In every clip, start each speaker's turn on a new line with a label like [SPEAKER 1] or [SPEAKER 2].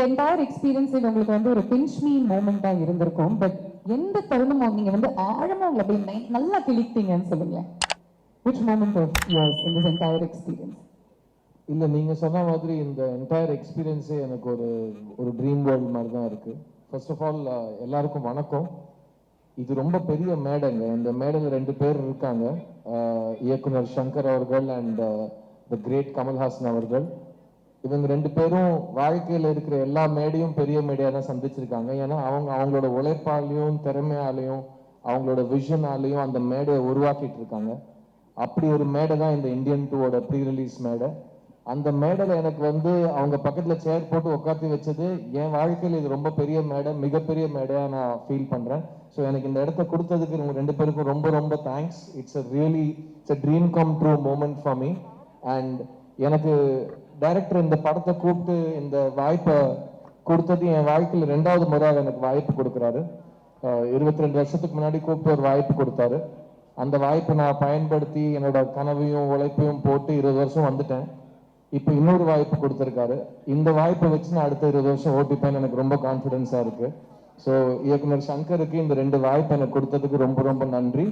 [SPEAKER 1] Entire experience உங்களுக்கு வந்து ஒரு பிஞ்ச் மீ மூமெண்டா இருந்திருக்கும். பட் எந்த தருணமும் நீங்க வந்து ஆழமா உங்களை அப்படியே நல்லா கிழித்தீங்கன்னு சொல்லுங்களேன். Which moment of yours in this entire experience?
[SPEAKER 2] இல்லை, நீங்கள் சொன்ன மாதிரி இந்த என்டையர் எக்ஸ்பீரியன்ஸே எனக்கு ஒரு ஒரு ட்ரீம் வேர்ல்டு மாதிரி தான் இருக்குது. ஃபர்ஸ்ட் ஆஃப் ஆல் எல்லாருக்கும் வணக்கம். இது ரொம்ப பெரிய மேடைங்க. இந்த மேடையில் 2 பேர் இருக்காங்க, இயக்குனர் சங்கர் அவர்கள் அண்ட் த கிரேட் கமல்ஹாசன் அவர்கள். இவங்க 2 பேரும் வாழ்க்கையில் இருக்கிற எல்லா மேடையும் பெரிய மேடையாக தான் சந்திச்சிருக்காங்க. ஏன்னா அவங்களோட உழைப்பாலையும் திறமையாலையும் அவங்களோட விஷனாலையும் அந்த மேடையை உருவாக்கிட்டு இருக்காங்க. அப்படி ஒரு மேடை தான் இந்த இந்தியன் 2ஓட ப்ரீ ரிலீஸ் மேடை. அந்த மேடையில் எனக்கு வந்து அவங்க பக்கத்தில் சேர் போட்டு உட்காந்து வச்சது என் வாழ்க்கையில் இது ரொம்ப பெரிய மேடை, மிகப்பெரிய மேடையாக நான் ஃபீல் பண்ணுறேன். ஸோ எனக்கு இந்த இடத்த கொடுத்ததுக்கு இவங்க 2 பேருக்கும் ரொம்ப ரொம்ப thanks. It's a dream come true moment for me. And எனக்கு டைரக்டர் இந்த படத்தை கூப்பிட்டு இந்த வாய்ப்பை கொடுத்தது என் வாழ்க்கையில் 2வது முறை எனக்கு வாய்ப்பு கொடுக்குறாரு. 22 வருஷத்துக்கு முன்னாடி கூப்பிட்டு ஒரு வாய்ப்பு கொடுத்தாரு. அந்த வாய்ப்பை நான் பயன்படுத்தி என்னோட கனவையும் உழைப்பையும் போட்டு 20 வருஷம் வந்துட்டேன். இப்போ இன்னொரு வாய்ப்பு கொடுத்துருக்காரு. இந்த வாய்ப்பை வச்சு நான் அடுத்த 20 வருஷம் ஓட்டிப்பேன்னு எனக்கு ரொம்ப கான்ஃபிடென்ஸாக இருக்கு. ஸோ இயக்குனர் சங்கருக்கு இந்த 2 வாய்ப்பு எனக்கு கொடுத்ததுக்கு ரொம்ப ரொம்ப நன்றி.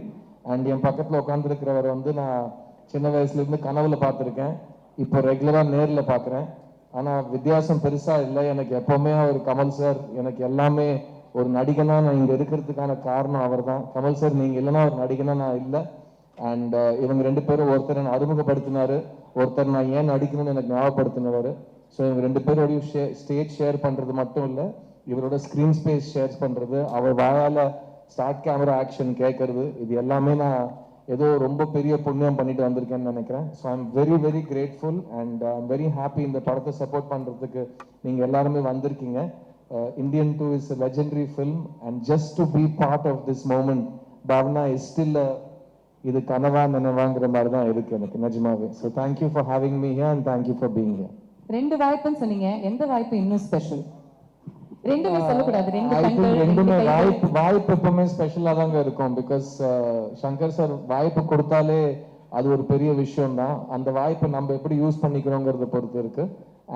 [SPEAKER 2] அண்ட் என் பக்கத்தில் உட்காந்துருக்கிறவர் வந்து நான் சின்ன வயசுலேருந்து கனவுல பார்த்துருக்கேன், இப்போ ரெகுலராக நேரில் பார்க்குறேன். ஆனால் வித்தியாசம் பெருசாக இல்லை. எனக்கு எப்போவுமே அவர் கமல் சார் எனக்கு எல்லாமே. ஒரு நடிகனா நான் இங்கே இருக்கிறதுக்கான காரணம் அவர் தான். கமல் சார் நீங்கள் இல்லைன்னா ஒரு நடிகனா நான் இல்லை. அண்ட் இவங்க 2 பேரும் ஒருத்தர் என்னை அறிமுகப்படுத்தினாரு, ஒருத்தர் நான் ஏன் நடிக்கணும்னு எனக்கு ஞாபகப்படுத்தினவர். ஸோ இவங்க 2 பேரோடையும் ஸ்டேஜ் ஷேர் பண்ணுறது மட்டும் இல்லை, இவரோட ஸ்க்ரீன் ஸ்பேஸ் ஷேர் பண்ணுறது, அவர் வாயால் ஸ்டார்ட் கேமரா ஆக்ஷன் கேட்கறது, இது எல்லாமே நான் ஏதோ ரொம்ப பெரிய புண்ணியம் பண்ணிட்டு வந்திருக்கேன்னு நினைக்கிறேன். So I am very very grateful and I am very happy இந்த படத்தை சப்போர்ட் பண்ணுறதுக்கு நீங்கள் எல்லாருமே வந்திருக்கீங்க. Indian 2 is a legendary film and just to be part of this moment, Bhavna is still இது கனவா நினைவாங்கிற மாதிரி தான் இருக்கு எனக்கு நிஜமாவே. So thank you for having me here and thank you for being here.
[SPEAKER 1] 2 வாய்ப்புன்னு சொன்னீங்க, எந்த வாய்ப்பு இன்னும் ஸ்பெஷல்? ரெண்டுமே சொல்லக்கூடாது,
[SPEAKER 2] ரெண்டுமே வாய்ப்பு எப்பவுமே ஸ்பெஷலா தாங்க இருக்கும். பிகாஸ் சங்கர் சார் வாய்ப்பு கொடுத்தாலே அது ஒரு பெரிய விஷயம் தான். அந்த வாய்ப்பை நம்ம எப்படி யூஸ் பண்ணிக்கிறோங்கிறத பொறுத்து இருக்கு.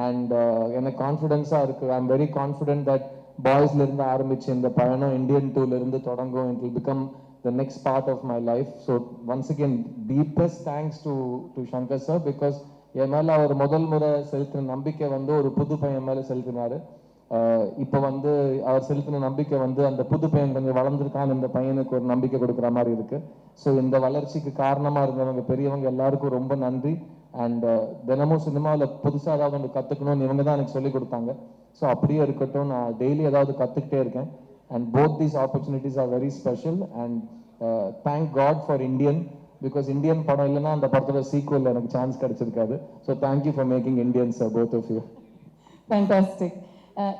[SPEAKER 2] அண்ட் எனக்கு கான்ஃபிடென்ஸா இருக்கு. I am very confident that பாய்ஸ்ல இருந்து ஆரம்பிச்சு இந்த பயணம் இந்தியன் 2ல இருந்து தொடங்கும். It will become the next part of my life. So once again, deepest thanks to Shankar sir, because என் மேல அவர் முதல் முறை செலுத்தின நம்பிக்கை வந்து ஒரு புது பையன் மேல செலுத்தினாரு. இப்போ வந்து அவர் செலுத்தின நம்பிக்கை வந்து அந்த புது பையன் கொஞ்சம் வளர்ந்துருக்கான்னு இந்த பையனுக்கு ஒரு நம்பிக்கை கொடுக்குற மாதிரி இருக்கு. ஸோ இந்த வளர்ச்சிக்கு காரணமா இருந்தவங்க பெரியவங்க எல்லாருக்கும் ரொம்ப நன்றி. அண்ட் தினமும் சினிமாவில் புதுசாக ஏதாவது ஒன்று கற்றுக்கணும்னு இவங்க தான் எனக்கு சொல்லி கொடுத்தாங்க. ஸோ அப்படியே இருக்கட்டும், நான் டெய்லி ஏதாவது கற்றுக்கிட்டே இருக்கேன். And both these opportunities are very special and thank God for Indian, because Indian படம் இல்லைன்னா அந்த படத்தோட சீக்வல் எனக்கு chance கிடைச்சிருக்காது. So thank you for making Indians, both of you.
[SPEAKER 1] Fantastic.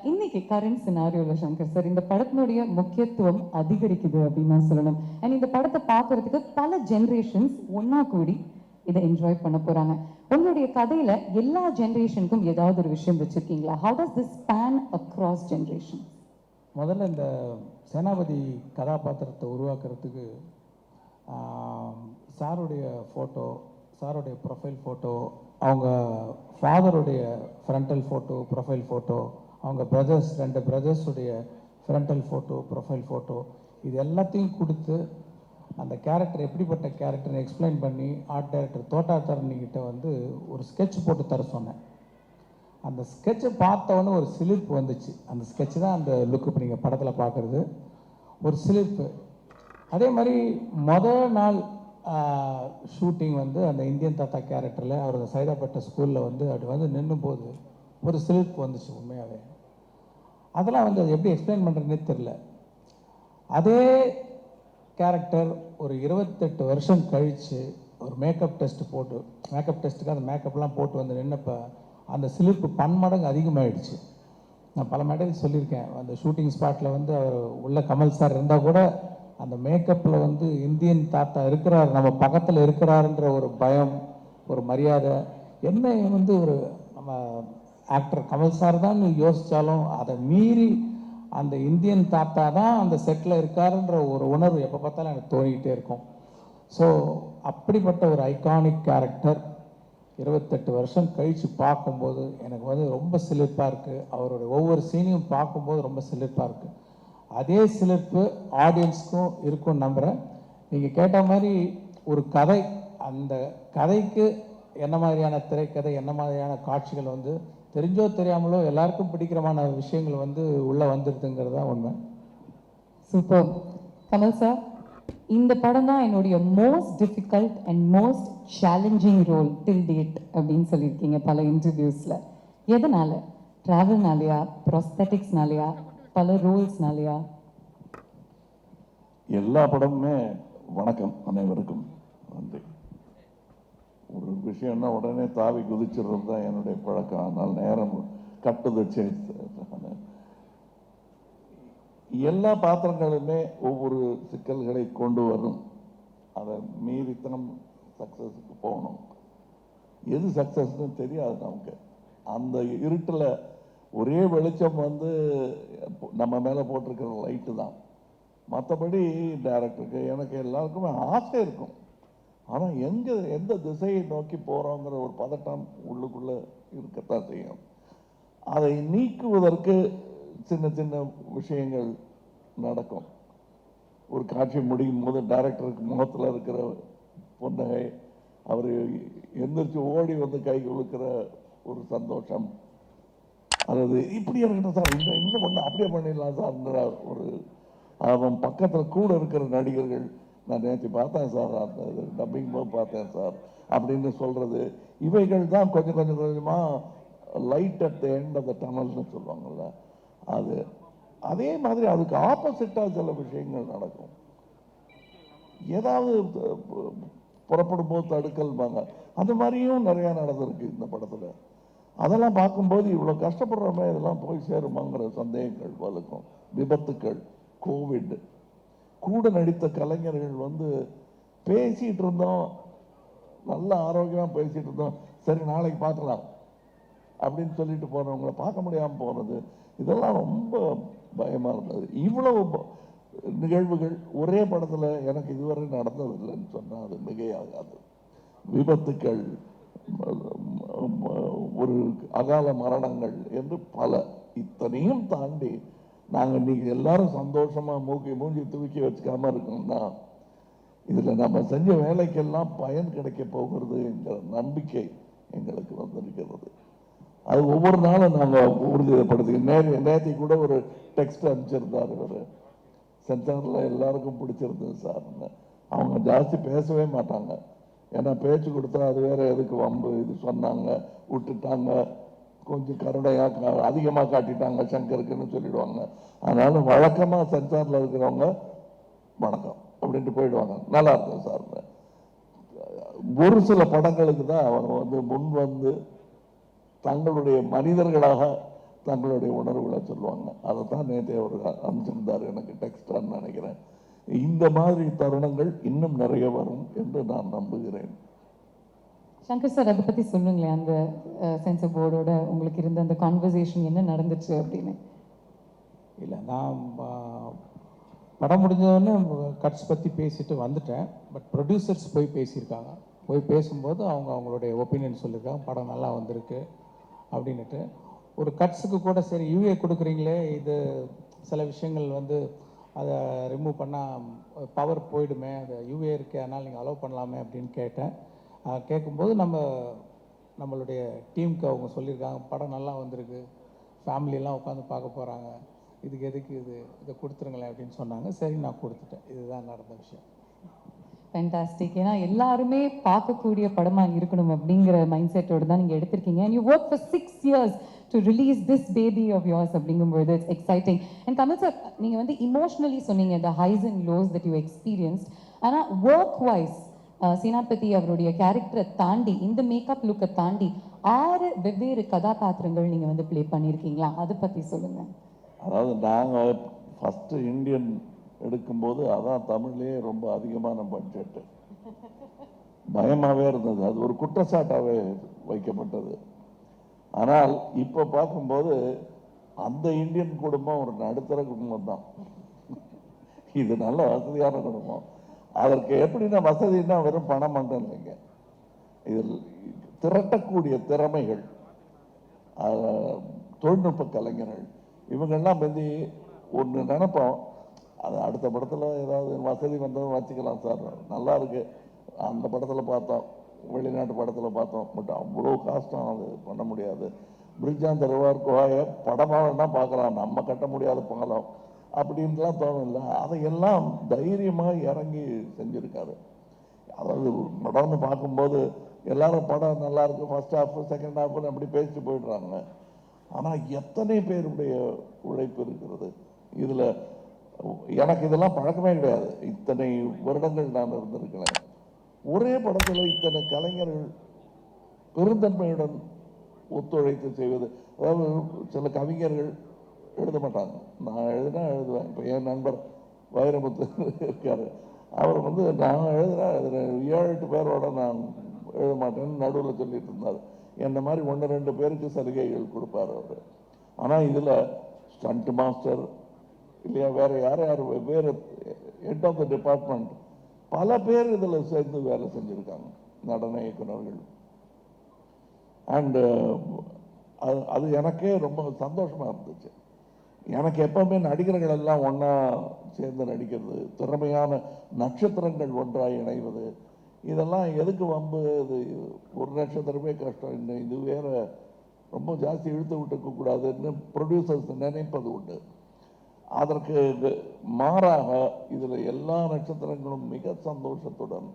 [SPEAKER 1] இன்னைக்கு கரண்ட் சினாரியோல சங்கர் சார் இந்த படத்தினுடைய முக்கியத்துவம் அதிகரிக்குது அப்படின்னு நான் சொல்லணும். அண்ட் இந்த படத்தை பார்க்கறதுக்கு பல ஜென்ரேஷன்ஸ் ஒன்னா கூடி இதை என்ஜாய் பண்ண போறாங்க. உங்களுடைய கதையில எல்லா ஜென்ரேஷனுக்கும் ஏதாவது ஒரு விஷயம் வச்சிருக்கீங்களா? How does this span across generations?
[SPEAKER 3] முதல்ல இந்த சேனாபதி கதாபாத்திரத்தை உருவாக்குறதுக்கு சாருடைய ஃபோட்டோ, சாருடைய ப்ரொஃபைல் ஃபோட்டோ, அவங்க ஃபாதருடைய ஃப்ரண்டல் ஃபோட்டோ, ப்ரொஃபைல் ஃபோட்டோ, அவங்க பிரதர்ஸ் 2 பிரதர்ஸுடைய ஃப்ரண்டல் ஃபோட்டோ, ப்ரொஃபைல் ஃபோட்டோ, இது எல்லாத்தையும் கொடுத்து அந்த கேரக்டர் எப்படிப்பட்ட கேரக்டர்னு எக்ஸ்பிளைன் பண்ணி ஆர்ட் டைரக்டர் தோட்டா தரணிக்கிட்ட வந்து ஒரு ஸ்கெட்ச் போட்டு தர சொன்னேன். அந்த ஸ்கெட்சை பார்த்தவொன்னே ஒரு சிலிர்ப்பு வந்துச்சு. அந்த ஸ்கெட்சு தான் அந்த லுக்கு இப்போ நீங்கள் படத்தில் பார்க்குறது, ஒரு சிலிர்ப்பு. அதே மாதிரி முதல் நாள் ஷூட்டிங் வந்து அந்த இந்தியன் தாத்தா கேரக்டரில் அவர் சைதாப்பேட்டை ஸ்கூலில் வந்து அப்படி வந்து நின்றும் போது ஒரு சிலிர்ப்பு வந்துச்சு உண்மையாகவே. அதெல்லாம் வந்து அது எப்படி எக்ஸ்பிளைன் பண்ணுறதுனே தெரில. அதே கேரக்டர் ஒரு 28 வருஷம் கழித்து ஒரு மேக்கப் டெஸ்ட்டு போட்டு, மேக்கப் டெஸ்ட்டுக்கு அந்த மேக்கப்லாம் போட்டு வந்து நின்னப்போ அந்த சிலிர்ப்பு பன்மடங்கு அதிகமாகிடுச்சு. நான் பல மேடையில் சொல்லியிருக்கேன், அந்த ஷூட்டிங் ஸ்பாட்டில் வந்து அவர் உள்ள கமல் சார் இருந்தால் கூட அந்த மேக்கப்பில் வந்து இந்தியன் தாத்தா இருக்கிறார், நம்ம பக்கத்தில் இருக்கிறாருன்ற ஒரு பயம், ஒரு மரியாதை, என்ன வந்து ஒரு நம்ம ஆக்டர் கமல் சார் தான் யோசித்தாலும் அதை மீறி அந்த இந்தியன் தாத்தா தான் அந்த செட்டில் இருக்காருன்ற ஒரு உணர்வு எப்போ பார்த்தாலும் எனக்கு தோணிக்கிட்டே இருக்கும். ஸோ அப்படிப்பட்ட ஒரு ஐகானிக் கேரக்டர் 28 வருஷம் கழித்து பார்க்கும்போது எனக்கு வந்து ரொம்ப சிலிர்ப்பாக இருக்குது. அவருடைய ஒவ்வொரு சீனையும் பார்க்கும்போது ரொம்ப சிலிர்ப்பாக இருக்குது. அதே சிலிர்ப்பு ஆடியன்ஸ்க்கும் இருக்கும்னு நம்புகிறேன். நீங்கள் கேட்ட மாதிரி ஒரு கதை, அந்த கதைக்கு என்ன மாதிரியான திரைக்கதை, என்ன மாதிரியான காட்சிகள் வந்து தெரிஞ்சோ தெரியாமலோ எல்லாருக்கும் பிடிக்கிறமான விஷயங்கள் வந்து உள்ளே வந்துடுதுங்கிறது தான் உண்மை.
[SPEAKER 1] சூப்பர். கமல் சார், இந்த படம் தான் என்னுடைய most difficult and most challenging role till date அப்படின்னு சொல்லியிருக்கீங்க பல இன்டர்வியூஸில். எதனால? ட்ராவல்னாலையா, ப்ராஸ்தட்டிக்ஸ்னாலையா, பல ரோல்ஸ்னாலையா?
[SPEAKER 4] எல்லா படமுமே வணக்கம் அனைவருக்கும் நன்றி. ஒரு விஷயம்னா உடனே தாவி குதிச்சிடுறது தான் என்னுடைய பழக்கம். அதனால் நேரம் கட்டுது. எல்லா பாத்திரங்களுமே ஒவ்வொரு சிக்கல்களை கொண்டு வரும். அதை மீறித்தான் சக்ஸஸுக்கு போகணும். எது சக்ஸஸ்ன்னு தெரியாது நமக்கு. அந்த இருட்டில் ஒரே வெளிச்சம் வந்து நம்ம மேலே போட்டிருக்கிற லைட்டு தான். மற்றபடி டைரக்டருக்கு எனக்கு எல்லாருக்குமே ஆசை இருக்கும். ஆனால் எந்த திசையை நோக்கி போகிறோங்கிற ஒரு பதட்டம் உள்ளுக்குள்ளே இருக்கத்தான் செய்யும். அதை நீக்குவதற்கு சின்ன சின்ன விஷயங்கள் நடக்கும். ஒரு காட்சி முடியும் போது டைரக்டருக்கு முகத்தில் இருக்கிற புன்னகை, அவர் எந்திரிச்சு ஓடி வந்து கை கொடுக்கிற ஒரு சந்தோஷம், அதாவது இப்படி இருக்கட்டும் சார், இன்னும் ஒன்று அப்படியே பண்ணிடலாம் சார்ன்ற ஒரு, அவன் பக்கத்தில் கூட இருக்கிற நடிகர்கள், நான் நேற்று பார்த்தேன் சார், அந்த டப்பிங் போது பார்த்தேன் சார் அப்படின்னு சொல்கிறது, இவைகள் தான் கொஞ்சம் கொஞ்சமாக light at the end of the டனல்னு சொல்லுவாங்கள்ல. அது அதே மாதிரி அதுக்கு ஆப்போசிட்டாக சில விஷயங்கள் நடக்கும். ஏதாவது புறப்படும் போது தடுக்கல்பாங்க, அந்த மாதிரியும் நிறையா நடந்திருக்கு இந்த படத்தில். அதெல்லாம் பார்க்கும்போது இவ்வளோ கஷ்டப்படுறோமே, இதெல்லாம் போய் சேருமாங்கிற சந்தேகங்கள் வலுக்கும். விபத்துக்கள், கோவிட், கூட நடித்த கலைஞர்கள் வந்து பேசிகிட்டு இருந்தோம், நல்ல ஆரோக்கியமாக பேசிகிட்டு இருந்தோம், சரி நாளைக்கு பார்க்கலாம் அப்படின்னு சொல்லிட்டு போனவங்களை பார்க்க முடியாமல் போனது, இதெல்லாம் ரொம்ப பயமாக இருந்தது. இவ்வளவு நிகழ்வுகள் ஒரே படத்தில் எனக்கு இதுவரை நடந்ததில்லைன்னு சொன்னால் அது மிகையாகாது. விபத்துக்கள், ஒரு அகால மரணங்கள் என்று பல, இத்தனையும் தாண்டி நாங்கள் இன்னைக்கு எல்லாரும் சந்தோஷமாக மூஞ்சி தூக்கி வச்சுக்காம இருக்கோம்னா இதில் நம்ம செஞ்ச வேலைக்கெல்லாம் பயன் கிடைக்க போகிறது என்கிற நம்பிக்கை எங்களுக்கு வந்திருக்கிறது. அது ஒவ்வொரு நாளும் நாங்கள் உறுதிப்படுத்தி, நேற்று கூட ஒரு டெக்ஸ்ட் அனுப்பிச்சிருந்தார் இவர், சென்சாரில் எல்லாருக்கும் பிடிச்சிருந்தது சார்ன்னு. அவங்க ஜாஸ்தி பேசவே மாட்டாங்க, ஏன்னா பேச்சு கொடுத்தா அது வேற எதுக்கு வம்பு, இது சொன்னாங்க விட்டுட்டாங்க, கொஞ்சம் கருணையாக அதிகமாக காட்டிட்டாங்க சங்கருக்குன்னு சொல்லிடுவாங்க. அதனால வழக்கமாக சென்சாரில் இருக்கிறவங்க வணக்கம் அப்படின்ட்டு போயிடுவாங்க, நல்லா இருக்கும் சார்ன்னு. ஒரு சில படங்களுக்கு தான் அவங்க வந்து முன் வந்து தங்களுடைய மனிதர்களாக தங்களுடைய உணர்வுகளை சொல்லுவாங்க. அதை தான் நேற்று அவர் அனுப்பிச்சிருந்தார் எனக்கு டெக்ஸ்டான்னு நினைக்கிறேன். இந்த மாதிரி தருணங்கள் இன்னும் நிறைய வரும் என்று நான் நம்புகிறேன்.
[SPEAKER 1] சங்கர் சார், அதை பற்றி சொல்லுங்களேன். அந்த சென்சர் போர்டோட உங்களுக்கு இருந்த அந்த கான்வர்சேஷன் என்ன நடந்துச்சு அப்படின்னு.
[SPEAKER 3] இல்லை, நான் படம் முடிஞ்சோடனே கட்ஸ் பற்றி பேசிட்டு வந்துட்டேன். பட் ப்ரொடியூசர்ஸ் போய் பேசியிருக்காங்க. போய் பேசும்போது அவங்களுடைய ஒப்பீனியன் சொல்லியிருக்காங்க, படம் நல்லா வந்திருக்கு அப்படின்ட்டு. ஒரு கட்ஸுக்கு கூட சரி யூஏ கொடுக்குறீங்களே, இது சில விஷயங்கள் வந்து அதை ரிமூவ் பண்ணால் பவர் போயிடுமே, அது யூஏ இருக்குது, அதனால் நீங்கள் அலோவ் பண்ணலாமே அப்படின்னு கேட்டேன். கேட்கும்போது நம்மளுடைய டீமுக்கு அவங்க சொல்லியிருக்காங்க, படம் நல்லா வந்திருக்கு, ஃபேமிலியெல்லாம் உட்காந்து பார்க்க போகிறாங்க, இதுக்கு எதுக்கு இதை கொடுத்துருங்களேன் அப்படின்னு சொன்னாங்க. சரி, நான் கொடுத்துட்டேன். இதுதான் நடந்த விஷயம்.
[SPEAKER 1] ஃபேண்டாஸ்டிக். ஏன்னா எல்லாருமே பார்க்கக்கூடிய படமாக இருக்கணும் அப்படிங்கிற மைண்ட் செட்டோடு தான் நீங்கள் எடுத்திருக்கீங்க. And you work for 6 years to release this baby of yours அப்படிங்கும்போது it's exciting. And Kamal sir, நீங்கள் வந்து இமோஷ்னலி சொன்னீங்க the highs and lows that you experienced. ஆனால் ஒர்க் வைஸ் சேனாபதி அவருடைய கேரக்டரை தாண்டி, இந்த மேக்கப் லுக்கை தாண்டி 6 வெவ்வேறு கதாபாத்திரங்கள் நீங்கள் வந்து ப்ளே பண்ணியிருக்கீங்களா? அதை பற்றி சொல்லுங்கள்.
[SPEAKER 4] அதாவது நாங்கள் ஃபஸ்ட்டு இந்தியன் எடுக்கும்போது அதான் தமிழ்லேயே ரொம்ப அதிகமான பட்ஜெட்டு, பயமாகவே இருந்தது, அது ஒரு குற்றச்சாட்டாகவே வைக்கப்பட்டது. ஆனால் இப்போ பார்க்கும்போது அந்த இந்தியன் குடும்பம் ஒரு நடுத்தர குடும்பம் தான், இது நல்ல வசதியான குடும்பம். அதற்கு எப்படின்னா வசதினா வெறும் பணம் மட்டும் இல்லைங்க, இதில் திரட்டக்கூடிய திறமைகள், தொழில்நுட்ப கலைஞர்கள், இவங்கெல்லாம் வந்து ஒன்று நினைப்போம், அது அடுத்த படத்தில் ஏதாவது வசதி வந்ததும் வச்சுக்கலாம் சார், நல்லா இருக்கு, அந்த படத்தில் பார்த்தோம், வெளிநாட்டு படத்தில் பார்த்தோம், பட் அவ்வளோ காஸ்ட்டும் அது பண்ண முடியாது. பிரிட்ஜான் தருவார் கோய படமாக வேணால் பார்க்கலாம், நம்ம கட்ட முடியாத பாலம் அப்படின்லாம் தோணும் இல்லை. அதையெல்லாம் தைரியமாக இறங்கி செஞ்சுருக்காரு. அதாவது படம்னு பார்க்கும்போது எல்லாரும் படம் நல்லா இருக்கு, ஃபர்ஸ்ட் ஹாஃப் செகண்ட் ஹாஃப்னு அப்படி பேசிட்டு போயிடுறாங்க. ஆனால் எத்தனை பேருடைய உழைப்பு இருக்கிறது இதில். எனக்கு இதெல்லாம் பழக்கமே கிடையாது, இத்தனை வருடங்கள் நான் இருந்திருக்கிறேன். ஒரே படத்தில் இத்தனை கலைஞர்கள் பெருந்தன்மையுடன் ஒத்துழைத்து செய்வது. அதாவது சில கவிஞர்கள் எழுத மாட்டாங்க, நான் எழுதுவேன். இப்போ என் நண்பர் வைரமுத்து இருக்காரு, அவர் வந்து நான் எழுதுறேன் 7-8 பேரோட நான் எழுத மாட்டேன்னு நடுவில் சொல்லிட்டு இருந்தார். என்ன மாதிரி 1-2 பேருக்கு சலுகைகள் கொடுப்பார் அவர். ஆனால் இதில் ஸ்டண்ட் மாஸ்டர் இல்லையா, வேற யார் வேறு ஹெட் ஆஃப் த டிபார்ட்மெண்ட் பல பேர் இதில் சேர்ந்து வேலை செஞ்சுருக்காங்க, நடன இயக்குநர்கள். அண்டு அது எனக்கே ரொம்ப சந்தோஷமாக இருந்துச்சு. எனக்கு எப்பவுமே நடிகர்கள் எல்லாம் ஒன்றா சேர்ந்து நடிக்கிறது, திறமையான நட்சத்திரங்கள் ஒன்றாக இணைவது, இதெல்லாம் எதுக்கு வம்பு? இது ஒரு நட்சத்திரமே கஷ்டம், இன்னும் இது வேற ரொம்ப ஜாஸ்தி இழுத்து விட்டுக்கூடாதுன்னு ப்ரொடியூசர்ஸ் நினைப்பது உண்டு. அதற்கு மாறாக இதில் எல்லா நட்சத்திரங்களும் மிக சந்தோஷத்துடன்,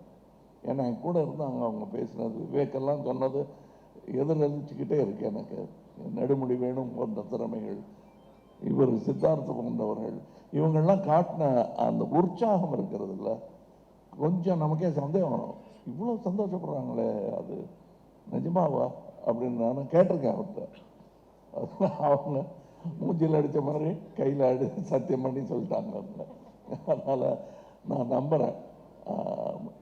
[SPEAKER 4] ஏன்னா என் கூட இருந்தாங்க, அவங்க பேசினது விவேக்கெல்லாம் சொன்னது எதிரொலிச்சுக்கிட்டே இருக்கு எனக்கு. நெடுமுடி வேணும் போன்ற திறமைகள், இவர் சித்தார்த்த போன்றவர்கள், இவங்கெல்லாம் காட்டின அந்த உற்சாகம் இருக்கிறது இல்லை, கொஞ்சம் நமக்கே சந்தேகம் வரும், இவ்வளோ சந்தோஷப்படுறாங்களே அது நிஜமாவா அப்படின்னு நான் கேட்டிருக்கேன் அவர்கிட்ட. அவங்க மூஞ்சில் அடித்த மாதிரி கையில் சத்தியம் பண்ணி சொல்லிட்டாங்க அவங்க. அதனால் நான் நம்புகிறேன்,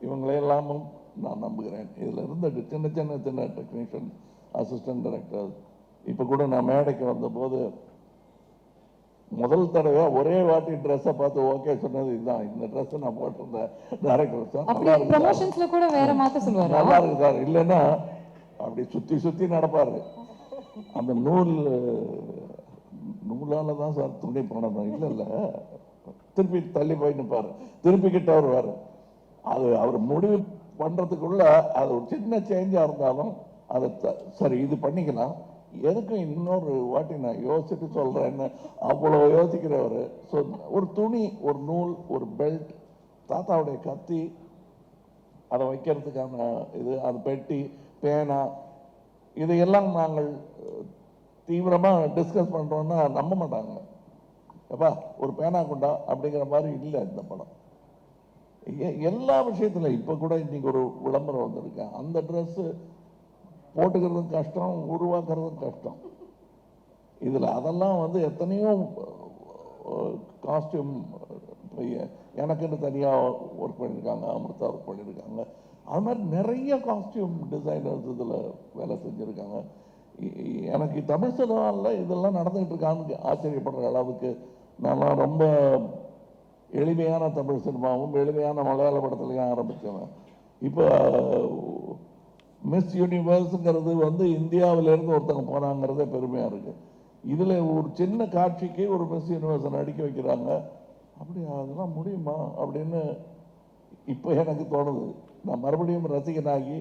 [SPEAKER 4] இவங்களையெல்லாமும் நான் நம்புகிறேன். இதில் இருந்த சின்ன சின்ன சின்ன டெக்னீஷியன், அசிஸ்டன்ட் டைரக்டர், இப்போ கூட நான் மேடைக்கு வந்தபோது முதல் தடவை ஒரே வாட்டி ட்ரெஸ்ஸை பார்த்து ஓகே சொன்னது இதுதான், இந்த ட்ரெஸ் நான் போட்டிருந்தேன் டைரக்டர் சார், நல்லா இருக்கு,
[SPEAKER 1] ப்ரமோஷன்ஸ்ல கூட வேற மாத்த சொல்லுவாரு,
[SPEAKER 4] நல்லா இருக்கு சார், இல்லைன்னா அப்படி சுற்றி சுற்றி நடப்பாரு. அந்த நூலால தான் சார் துணி போனோம், இல்லை இல்லை திருப்பி தள்ளி போய் நிற்பாரு, திருப்பி கிட்ட வருவார். அது அவர் முடிவு பண்ணுறதுக்குள்ள அது ஒரு சின்ன சேஞ்சாக இருந்தாலும் அதை சரி இது பண்ணிக்கலாம், எதுக்கும் இன்னொரு வாட்டி நான் யோசிச்சுட்டு சொல்கிறேன்னு அவ்வளோ யோசிக்கிறவர். ஸோ ஒரு துணி, ஒரு நூல், ஒரு பெல்ட், தாத்தாவுடைய கத்தி, அதை வைக்கிறதுக்கான இது, அது பெட்டி, பேனா, இதையெல்லாம் நாங்கள் தீவிரமாக டிஸ்கஸ் பண்ணுறோன்னா நம்ப மாட்டாங்க. எப்பா ஒரு பேனா கொண்டா அப்படிங்கிற மாதிரி இல்லை இந்த படம். எல்லா விஷயத்துலையும் இப்போ கூட இன்னைக்கு ஒரு விளம்பரம் வந்திருக்கேன், அந்த ட்ரெஸ்ஸு போட்டுக்கிறதும் கஷ்டம், உருவாக்குறதும் கஷ்டம். இதில் அதெல்லாம் வந்து எத்தனையோ காஸ்டியூம் எனக்குன்னு தனியாக ஒர்க் பண்ணியிருக்காங்க, அமிர்தா ஒர்க் பண்ணியிருக்காங்க, அது மாதிரி நிறைய காஸ்டியூம் டிசைனர்ஸ் இதில் வேலை செஞ்சுருக்காங்க. எனக்கு தமிழ் சினிமாவில் இதெல்லாம் நடந்துகிட்டு இருக்கான்னு ஆச்சரியப்படுற அளவுக்கு நான் ரொம்ப எளிமையான தமிழ் சினிமாவும் எளிமையான மலையாள படத்துலையும் ஆரம்பித்தேன். இப்போ மிஸ் யூனிவர்ஸுங்கிறது வந்து இந்தியாவிலேருந்து ஒருத்தங்க போனாங்கிறதே பெருமையாக இருக்குது. இதில் ஒரு சின்ன காட்சிக்கு ஒரு மிஸ் யூனிவர்ஸை நடிக்க வைக்கிறாங்க, அப்படி அதெல்லாம் முடியுமா அப்படின்னு இப்போ எனக்கு தோணுது. நான் மறுபடியும் ரசிகனாகி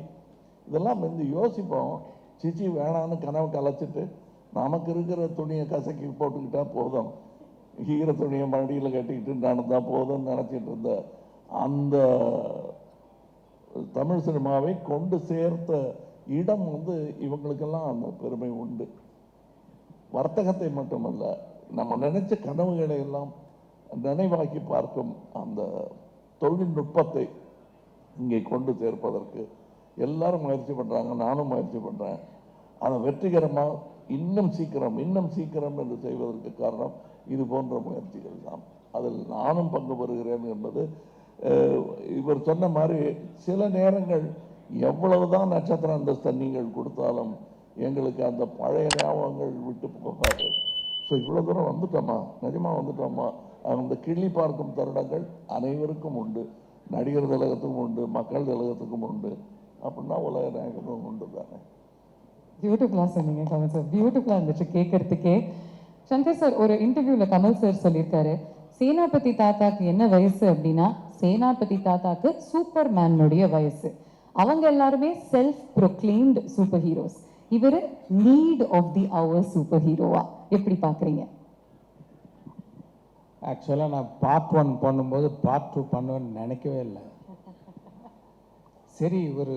[SPEAKER 4] இதெல்லாம் வந்து யோசிப்போம், சிச்சி வேணான்னு கனவு கலைச்சிட்டு நமக்கு இருக்கிற துணியை கசக்கி போட்டுக்கிட்டா போதும், ஈர துணியை மடியில் கட்டிக்கிட்டு நடந்தா போதும்னு நினச்சிட்டு இருந்த அந்த தமிழ் சினிமாவை கொண்டு சேர்த்த இடம் வந்து இவங்களுக்கெல்லாம் அந்த பெருமை உண்டு. வர்த்தகத்தை மட்டுமல்ல, நம்ம நினைச்ச கனவுகளை எல்லாம் நினைவாக்கி பார்க்கும் அந்த தொழில்நுட்பத்தை இங்கே கொண்டு சேர்ப்பதற்கு எல்லாரும் முயற்சி பண்ணுறாங்க, நானும் முயற்சி பண்ணுறேன். அதை வெற்றிகரமாக இன்னும் சீக்கிரம் என்று செய்வதற்கு காரணம் இது போன்ற முயற்சிகள் தான். அதில் நானும் பங்கு பெறுகிறேன் என்பது, இவர் சொன்ன மாதிரி சில நேரங்கள் எவ்வளவுதான் நட்சத்திர அந்தஸ்தை நீங்கள் கொடுத்தாலும் எங்களுக்கு அந்த பழைய ஞாபகங்கள் விட்டு போகாது. ஸோ இவ்வளோ தூரம் வந்துட்டோமா, நிஜமாக வந்துட்டோமா, அந்த கிள்ளி பார்க்கும் தருணங்கள் அனைவருக்கும் உண்டு, நடிகர் திலகத்துக்கும் உண்டு, மக்கள் திலகத்துக்கும் உண்டு. அப்படின்னா உலக நாயகனும் உண்டு தானே.
[SPEAKER 1] பியூட்டிஃபுல்லாக சொன்னீங்க கமல் சார், பியூட்டிஃபுல்லாக இருந்துச்சு கேட்கறதுக்கே. சங்கர் சார் ஒரு இன்டர்வியூவில் கமல் சார் சொல்லியிருக்காரு, சேனாபதி தாத்தாக்கு என்ன வயசு அப்படின்னா சேனாபதி தாத்தாக்கு சூப்பர்மேனுடைய வயசு. அவங்க எல்லாருமே செல்ஃப் ப்ரொக்ளைம்டு சூப்பர் ஹீரோஸ், இவர் need of the hour super ஹீரோவா எப்படி பார்க்குறீங்க?
[SPEAKER 3] ஆக்சுவலாக நான் பார்ட் 1 பண்ணும்போது பார்ட் 2 பண்ணுவேன்னு நினைக்கவே இல்லை. சரி, ஒரு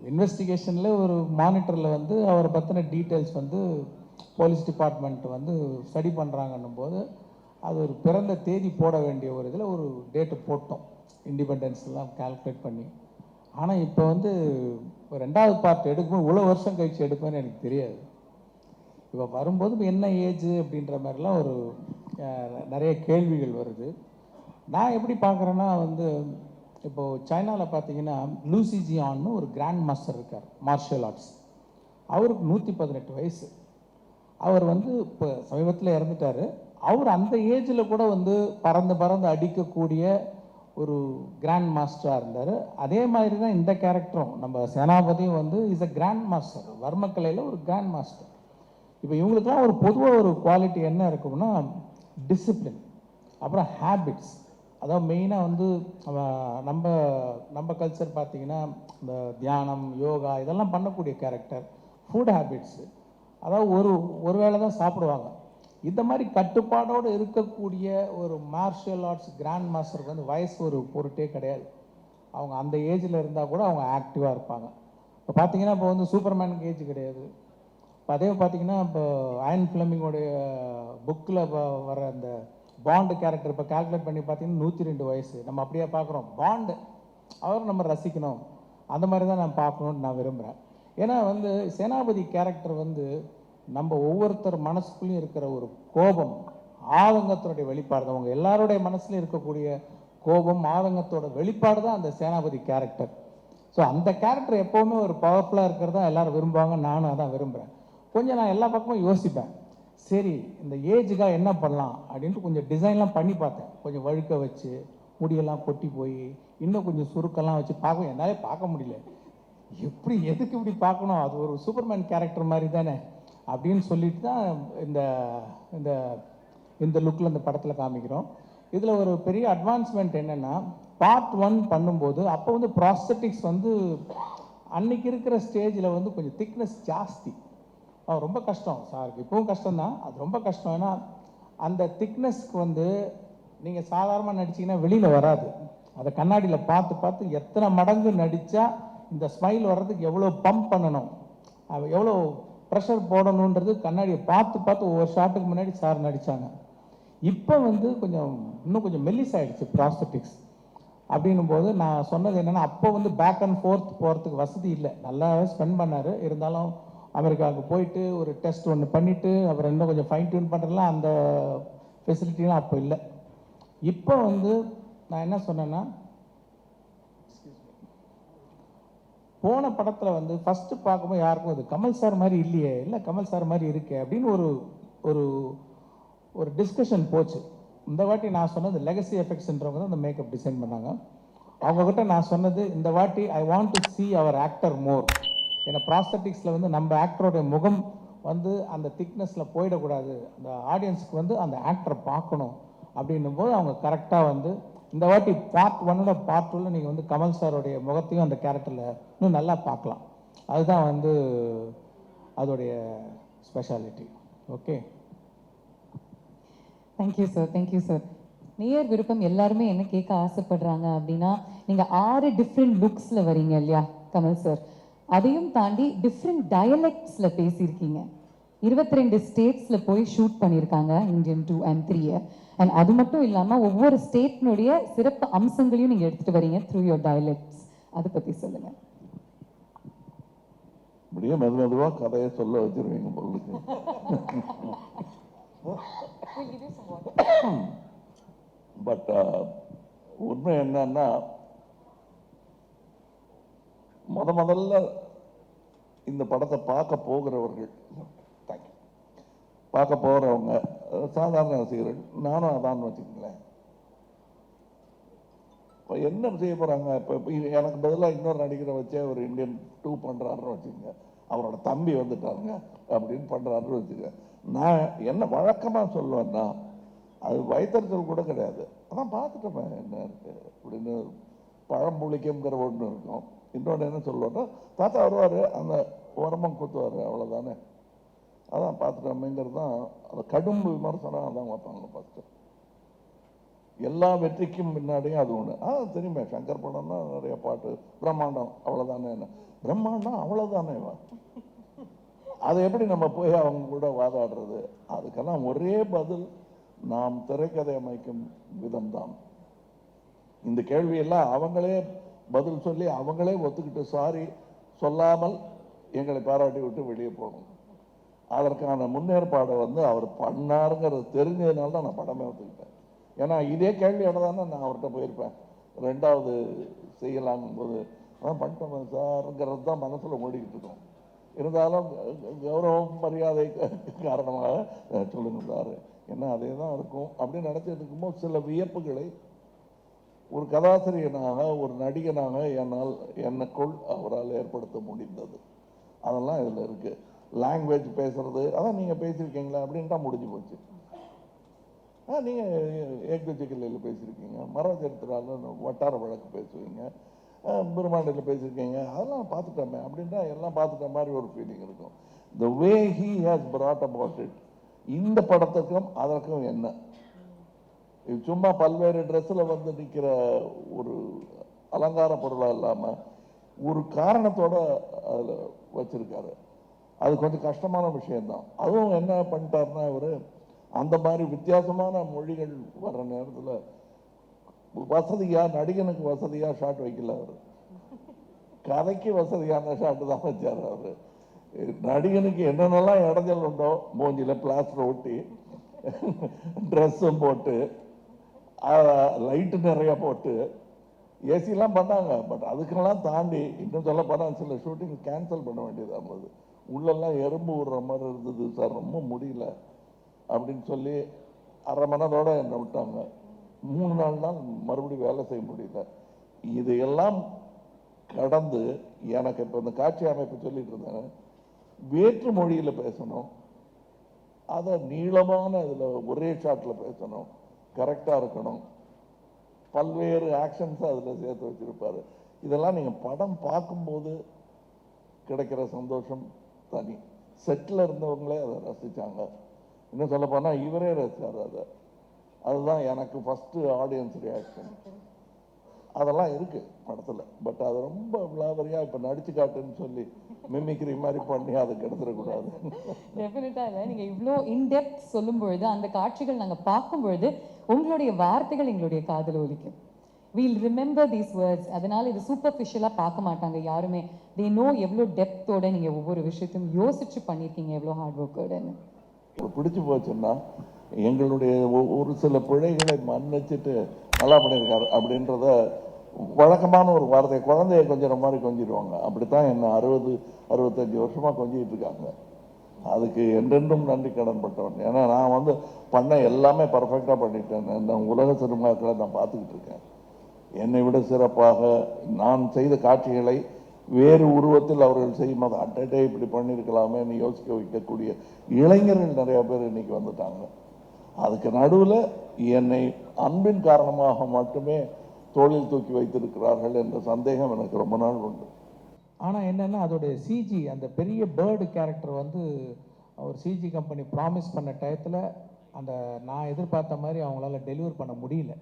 [SPEAKER 3] இன்வெஸ்டிகேஷனில் ஒரு மானிட்டரில் வந்து அவரை பற்றின டீட்டெயில்ஸ் வந்து போலீஸ் டிபார்ட்மெண்ட் வந்து ஸ்டடி பண்ணுறாங்கன்னும் போது அது ஒரு பிறந்த தேதி போட வேண்டிய ஒரு இதில் ஒரு டேட்டு போட்டோம், இண்டிபெண்டன்ஸ்லாம் கால்குலேட் பண்ணி. ஆனால் இப்போ வந்து 2வது பார்ட் எடுக்கும்போது இவ்வளோ வருஷம் கழிச்சு எடுப்பேன்னு எனக்கு தெரியாது. இப்போ வரும்போது இப்போ என்ன ஏஜ் அப்படின்ற மாதிரிலாம் ஒரு நிறைய கேள்விகள் வருது. நான் எப்படி பார்க்குறேன்னா வந்து இப்போது சைனாவில் பார்த்தீங்கன்னா லூசி ஜியான்னு ஒரு கிராண்ட் மாஸ்டர் இருக்கார் மார்ஷியல் ஆர்ட்ஸ். அவருக்கு 118 வயசு. அவர் வந்து இப்போ சமீபத்தில் இறந்துட்டார். அவர் அந்த ஏஜில் கூட வந்து பறந்து அடிக்கக்கூடிய ஒரு கிராண்ட் மாஸ்டராக இருந்தார். அதே மாதிரி தான் இந்த கேரக்டரும் நம்ம சேனாபதியும் வந்து இஸ் அ கிராண்ட் மாஸ்டர், வர்மக்கலையில் ஒரு கிராண்ட் மாஸ்டர். இப்போ இவங்களுக்குலாம் ஒரு பொதுவாக ஒரு குவாலிட்டி என்ன இருக்கும்னா டிசிப்ளின், அப்புறம் ஹேபிட்ஸ். அதாவது மெயினாக வந்து நம்ம கல்ச்சர் பார்த்தீங்கன்னா இந்த தியானம், யோகா இதெல்லாம் பண்ணக்கூடிய கேரக்டர். ஃபுட் ஹேபிட்ஸு, அதாவது ஒரு வேளை தான் சாப்பிடுவாங்க. இந்த மாதிரி கட்டுப்பாடோடு இருக்கக்கூடிய ஒரு மார்ஷியல் ஆர்ட்ஸ் கிராண்ட் மாஸ்டருக்கு வந்து வயசு ஒரு பொருட்டே கிடையாது. அவங்க அந்த ஏஜில் இருந்தால் கூட அவங்க ஆக்டிவாக இருப்பாங்க. இப்போ பார்த்தீங்கன்னா இப்போ வந்து சூப்பர்மேனுக்கு ஏஜ் கிடையாது. இப்போ அதே பார்த்தீங்கன்னா இப்போ அயன் ஃபிளமிங்கோடைய புக்கில் வர அந்த பாண்டு கேரக்டர் இப்போ கால்குலேட் பண்ணி பார்த்தீங்கன்னா 102 வயசு. நம்ம அப்படியே பார்க்குறோம் பாண்டு, அவரும் நம்ம ரசிக்கணும், அந்த மாதிரி தான் நான் பார்க்கணுன்னு நான் விரும்புகிறேன். ஏன்னா வந்து சேனாபதி கேரக்டர் வந்து நம்ம ஒவ்வொருத்தர் மனசுக்குள்ளேயும் இருக்கிற ஒரு கோபம், ஆதங்கத்தினுடைய வெளிப்பாடு தான். அவங்க எல்லாருடைய மனசுலையும் இருக்கக்கூடிய கோபம், ஆதங்கத்தோட வெளிப்பாடு தான் அந்த சேனாபதி கேரக்டர். ஸோ அந்த கேரக்டர் எப்போவுமே ஒரு பவர்ஃபுல்லாக இருக்கிறதா எல்லாரும் விரும்புவாங்க, நானும் அதான் விரும்புகிறேன். கொஞ்சம் நான் எல்லா பக்கமும் யோசிப்பேன், சரி இந்த ஏஜுக்காக என்ன பண்ணலாம் அப்படின்ட்டு கொஞ்சம் டிசைன்லாம் பண்ணி பார்த்தேன். கொஞ்சம் வழுக்க வச்சு, முடியெல்லாம் கொட்டி போய், இன்னும் கொஞ்சம் சுருக்கெல்லாம் வச்சு பார்க்க என்னாலே பார்க்க முடியல. எப்படி எதுக்கு இப்படி பார்க்கணும், அது ஒரு சூப்பர்மேன் கேரக்டர் மாதிரி தானே அப்படின்னு சொல்லிட்டு தான் இந்த இந்த இந்த லுக்கில் இந்த படத்தில் காமிக்கிறோம். இதில் ஒரு பெரிய அட்வான்ஸ்மெண்ட் என்னென்னா, பார்ட் 1 பண்ணும்போது அப்போ வந்து ப்ராஸ்தட்டிக்ஸ் வந்து அன்னைக்கு இருக்கிற ஸ்டேஜில் வந்து கொஞ்சம் திக்னஸ் ஜாஸ்தி. ரொம்ப கஷ்டம் சாருக்கு, இப்போவும் கஷ்டம்தான், அது ரொம்ப கஷ்டம். ஏன்னா அந்த திக்னஸ்க்கு வந்து நீங்கள் சாதாரணமாக நடிச்சிங்கன்னா வெளியில் வராது. அதை கண்ணாடியில் பார்த்து எத்தனை மடங்கு நடித்தா இந்த ஸ்மைல் வர்றதுக்கு எவ்வளோ பம்ப் பண்ணணும், எவ்வளோ ப்ரெஷர் போடணுன்றது கண்ணாடியை பார்த்து ஒவ்வொரு ஷாட்டுக்கு முன்னாடி சார் நடித்தாங்க. இப்போ வந்து இன்னும் கொஞ்சம் மெல்லிஸ் ஆகிடுச்சு ப்ராஸ்தட்டிக்ஸ். அப்படின்னும் போது நான் சொன்னது என்னென்னா, அப்போ வந்து பேக் அண்ட் ஃபோர்த் போகிறதுக்கு வசதி இல்லை. நல்லாவே ஸ்பெண்ட் பண்ணார். இருந்தாலும் அமெரிக்காவுக்கு போயிட்டு ஒரு டெஸ்ட் ஒன்று பண்ணிவிட்டு அப்புறம் இன்னும் கொஞ்சம் ஃபைன் டியூன் பண்ணுறதுலாம் அந்த ஃபெசிலிட்டிலாம் அப்போ இல்லை. இப்போ வந்து நான் என்ன சொன்னேன்னா, போன படத்தில் வந்து ஃபஸ்ட்டு பார்க்கும்போது யாருக்கும் அது கமல் சார் மாதிரி இல்லையே, இல்லை கமல் சார் மாதிரி இருக்கே அப்படின்னு ஒரு ஒரு டிஸ்கஷன் போச்சு. இந்த வாட்டி நான் சொன்னது லெகசி எஃபெக்ட்ஸ்ன்றவங்க தான் இந்த மேக்கப் டிசைன் பண்ணாங்க. அவங்கக்கிட்ட நான் சொன்னது, இந்த வாட்டி ஐ வாண்ட் டு see அவர் ஆக்டர் மோர். ஏன்னா ப்ராஸ்தட்டிக்ஸில் வந்து நம்ம ஆக்டரோடைய முகம் வந்து அந்த திக்னஸில் போயிடக்கூடாது, அந்த ஆடியன்ஸுக்கு வந்து அந்த ஆக்டரை பார்க்கணும் அப்படின்னும் போது அவங்க கரெக்டாக வந்து இந்த வாட்டி பார்ட் 1 பார்ட் 2 நீங்கள் வந்து கமல் சாரோடைய முகத்தையும் அந்த கேரக்டரில் இன்னும் நல்லா பார்க்கலாம். அதுதான் வந்து அதோடைய speciality. Okay,
[SPEAKER 1] thank you sir, thank you sir. நேயர் விருப்பம் எல்லாருமே என்ன கேட்க ஆசைப்படுறாங்க அப்படின்னா, நீங்கள் 6 டிஃப்ரெண்ட் லுக்ஸில் வரீங்க இல்லையா கமல் சார், அதையும் தாண்டி டிஃப்ரெண்ட் டயலெக்ட்ஸில் பேசியிருக்கீங்க. 22 ஸ்டேட்ஸில் போய் ஷூட் பண்ணியிருக்காங்க இந்தியன் 2 and 3. அண்ட் அது மட்டும் இல்லாமல் ஒவ்வொரு ஸ்டேட்னுடைய சிறப்பு அம்சங்களையும் நீங்கள் எடுத்துகிட்டு வரீங்க த்ரூ யோர் டயலெக்ட்ஸ். அதை பற்றி சொல்லுங்கள்.
[SPEAKER 4] அப்படியே மெதுவாக கதையை சொல்ல வச்சிருவீங்க பொருளுக்கு. பட் உண்மை என்னன்னா, முதல்ல இந்த படத்தை பார்க்க போகிறவர்கள், பார்க்க போகிறவங்க சாதாரண ரசிகர்கள், நானும் அதான் வச்சுக்கங்களேன். இப்போ என்ன செய்ய போகிறாங்க? இப்போ எனக்கு பதிலாக இன்னொரு நடிகரை வச்சே ஒரு இந்தியன் 2 பண்ணுறாருன்னு வச்சுக்கோங்க, அவரோட தம்பி வந்துட்டாருங்க அப்படின்னு பண்ணுறாருன்னு வச்சுக்க, நான் என்ன வழக்கமாக சொல்லுவேன்னா, அது வயிற்றுச்சல் கூட கிடையாது. அதான் பார்த்துட்டோமே என்ன இருக்கு அப்படின்னு. பழம்புளிக்குங்கிற ஒன்று இருக்கும். இன்னொன்று என்ன சொல்லுவோன்னா, தாத்தா வருவார், அந்த உரமம் குத்துவார், அவ்வளோதானே. அதான் பார்த்துட்டோமேங்கிறது தான். அது கடும் விமர்சனம் அதான் வைப்பாங்க ஃபஸ்ட்டு. எல்லா வெற்றிக்கும் முன்னாடியும் அது ஒன்று. தெரியுமே, சங்கர் படம்னா நிறைய பாட்டு, பிரம்மாண்டம் அவ்வளோதானே. என்ன பிரம்மாண்டம் அவ்வளோதானே? அதை எப்படி நம்ம போய் அவங்க கூட வாதாடுறது? அதுக்கெல்லாம் ஒரே பதில், நாம் திரைக்கதை அமைக்கும் விதம்தான். இந்த கேள்வியெல்லாம் அவங்களே பதில் சொல்லி அவங்களே ஒத்துக்கிட்டு சாரி சொல்லாமல் எங்களை பாராட்டி விட்டு வெளியே போகணும். அதற்கான முன்னேற்பாடை அவர் பண்ணாருங்கிறது தெரிஞ்சதுனால தான் நான் படமே ஒத்துக்கிட்டேன். ஏன்னா இதே கேள்வியோட தானே நான் அவர்கிட்ட போயிருப்பேன். 2வது செய்யலாங்கும் போது அதான் பண்ணிட்டோம் சாருங்கிறது தான் மனசில் ஓடிக்கிட்டு இருக்கோம். இருந்தாலும் கௌரவம் மரியாதை காரணமாக சொல்லுங்க சார், என்ன அதே தான் இருக்கும் அப்படின்னு நினச்சிட்டு இருக்கும்போது சில வியப்புகளை ஒரு கதாசிரியனாக, ஒரு நடிகனாக என்னக்குள் அவரால் ஏற்படுத்த முடிந்தது. அதெல்லாம் இதில் இருக்குது. லாங்குவேஜ் பேசுறது, அதான் நீங்கள் பேசியிருக்கீங்களா அப்படின்ட்டா முடிஞ்சு போச்சு. நீங்கள் ஏகஜிக்கல்லையில் பேசியிருக்கீங்க, மரச்சரித்திரால வட்டார வழக்கு பேசுவீங்க, பிரம்மாண்டில் பேசியிருக்கீங்க, அதெல்லாம் பார்த்துட்டோமே அப்படின்ட்டா எல்லாம் பார்த்துட்ட மாதிரி ஒரு ஃபீலிங் இருக்கும். The way he has brought about it, இந்த படத்துக்கும் அதற்கும் என்ன, இது சும்மா பல்வேறு ட்ரெஸ்ஸில் நிற்கிற ஒரு அலங்கார பொருளாக இல்லாமல் ஒரு காரணத்தோட அதில் வச்சிருக்காரு. அது கொஞ்சம் கஷ்டமான விஷயம்தான். அதுவும் என்ன பண்ணிட்டாருன்னா, அவர் அந்த மாதிரி வித்தியாசமான மொழிகள் வர்ற நேரத்தில் வசதியாக, நடிகனுக்கு வசதியாக ஷாட் வைக்கல, அவர் கதைக்கு வசதியான ஷாட்டு தான் வச்சார். அவர் நடிகனுக்கு என்னென்னலாம் இடைஞ்சல் உண்டோ, மூஞ்சியில் பிளாஸ்டர் ஒட்டி, ட்ரெஸ்ஸும் போட்டு, லைட்டு நிறைய போட்டு, ஏசிலாம் பண்ணாங்க. பட் அதுக்கெல்லாம் தாண்டி இன்னும் சொல்ல போனால் சில ஷூட்டிங் கேன்சல் பண்ண வேண்டியதாக இருந்தது. உள்ளெல்லாம் எறும்பு விடுற மாதிரி இருந்தது சார், ரொம்ப முடியல அப்படின்னு சொல்லி அரை மணத்தோட என்னை விட்டாங்க. 3-4 நாள் மறுபடியும் வேலை செய்ய முடியல. இதையெல்லாம் கடந்து எனக்கு இப்போ இந்த காட்சி அமைப்பு சொல்லிட்டு இருந்தேன், வேற்று மொழியில் பேசணும், அதை நீளமான இதில் ஒரே ஷாட்டில் பேசணும், கரெக்டாக இருக்கணும், பல்வேறு ஆக்ஷன்ஸை அதில் சேர்த்து வச்சிருப்பாரு. இதெல்லாம் நீங்கள் படம் பார்க்கும்போது கிடைக்கிற சந்தோஷம் தனி. செட்டில் இருந்தவங்களே அதை ரசித்தாங்க. இன்னும் சொல்ல போனால் இவரே ரசித்தார் அதை. அதுதான் எனக்கு ஃபஸ்ட்டு ஆடியன்ஸ் ரியாக்ஷன். அதெல்லாம் இருக்குது படத்தில். பட் அது ரொம்ப விளாவரியாக இப்போ நடிச்சு காட்டுன்னு சொல்லி மிமிக்ரி மாதிரி பண்ணி அதை கெடுத்துடக்கூடாது.
[SPEAKER 1] டெஃபினட்டாக இல்லை, நீங்கள் இவ்வளோ இன்டெப்த் சொல்லும் பொழுது, அந்த காட்சிகள் நாங்கள் பார்க்கும் பொழுது உங்களுடைய வார்த்தைகள் எங்களுடைய காதில் ஒலிக்கும். We'll remember these words. அதனால் இது சூப்பர்ஃபிஷியலாக பார்க்க மாட்டாங்க யாருமே. தே நோ எவ்வளோ டெப்த்தோட நீங்கள் ஒவ்வொரு விஷயத்தையும் யோசிச்சு பண்ணியிருக்கீங்க, எவ்வளோ ஹார்ட் ஒர்க்கோடன்னு.
[SPEAKER 4] பிடிச்சி போச்சுன்னா எங்களுடைய ஒரு சில பிழைகளை மன்னிச்சுட்டு நல்லா பண்ணியிருக்காரு அப்படின்றத வழக்கமான ஒரு வார்த்தை. குழந்தைய கொஞ்சிற மாதிரி கொஞ்சிடுவாங்க. அப்படித்தான் என்ன 60-65 வருஷமாக கொஞ்சிட்டு இருக்காங்க. அதுக்கு என்றென்றும் நன்றி கடன் பட்டவன். ஏன்னா நான் பண்ண எல்லாமே பர்ஃபெக்டாக பண்ணிட்டேன். நான் உலக சினிமாக்களை நான் பார்த்துக்கிட்டு இருக்கேன். என்னை விட சிறப்பாக நான் செய்த காட்சிகளை வேறு உருவத்தில் அவர்கள் செய்யும்போது அட்டே இப்படி பண்ணியிருக்கலாமே நீ யோசிக்க வைக்கக்கூடிய இளைஞர்கள் நிறைய பேர் இன்னைக்கு வந்துட்டாங்க. அதுக்கு நடுவில் என்னை அன்பின் காரணமாக மட்டுமே தோளில் தூக்கி வைத்திருக்கிறார்கள் என்ற சந்தேகம் எனக்கு ரொம்ப நாள் உண்டு.
[SPEAKER 3] ஆனால் என்னென்னா அதோடைய சிஜி, அந்த பெரிய பேர்டு கேரக்டர் ஒரு சிஜி கம்பெனி ப்ராமிஸ் பண்ண டயத்தில் அந்த நான் எதிர்பார்த்த மாதிரி அவங்களால டெலிவர் பண்ண முடியல.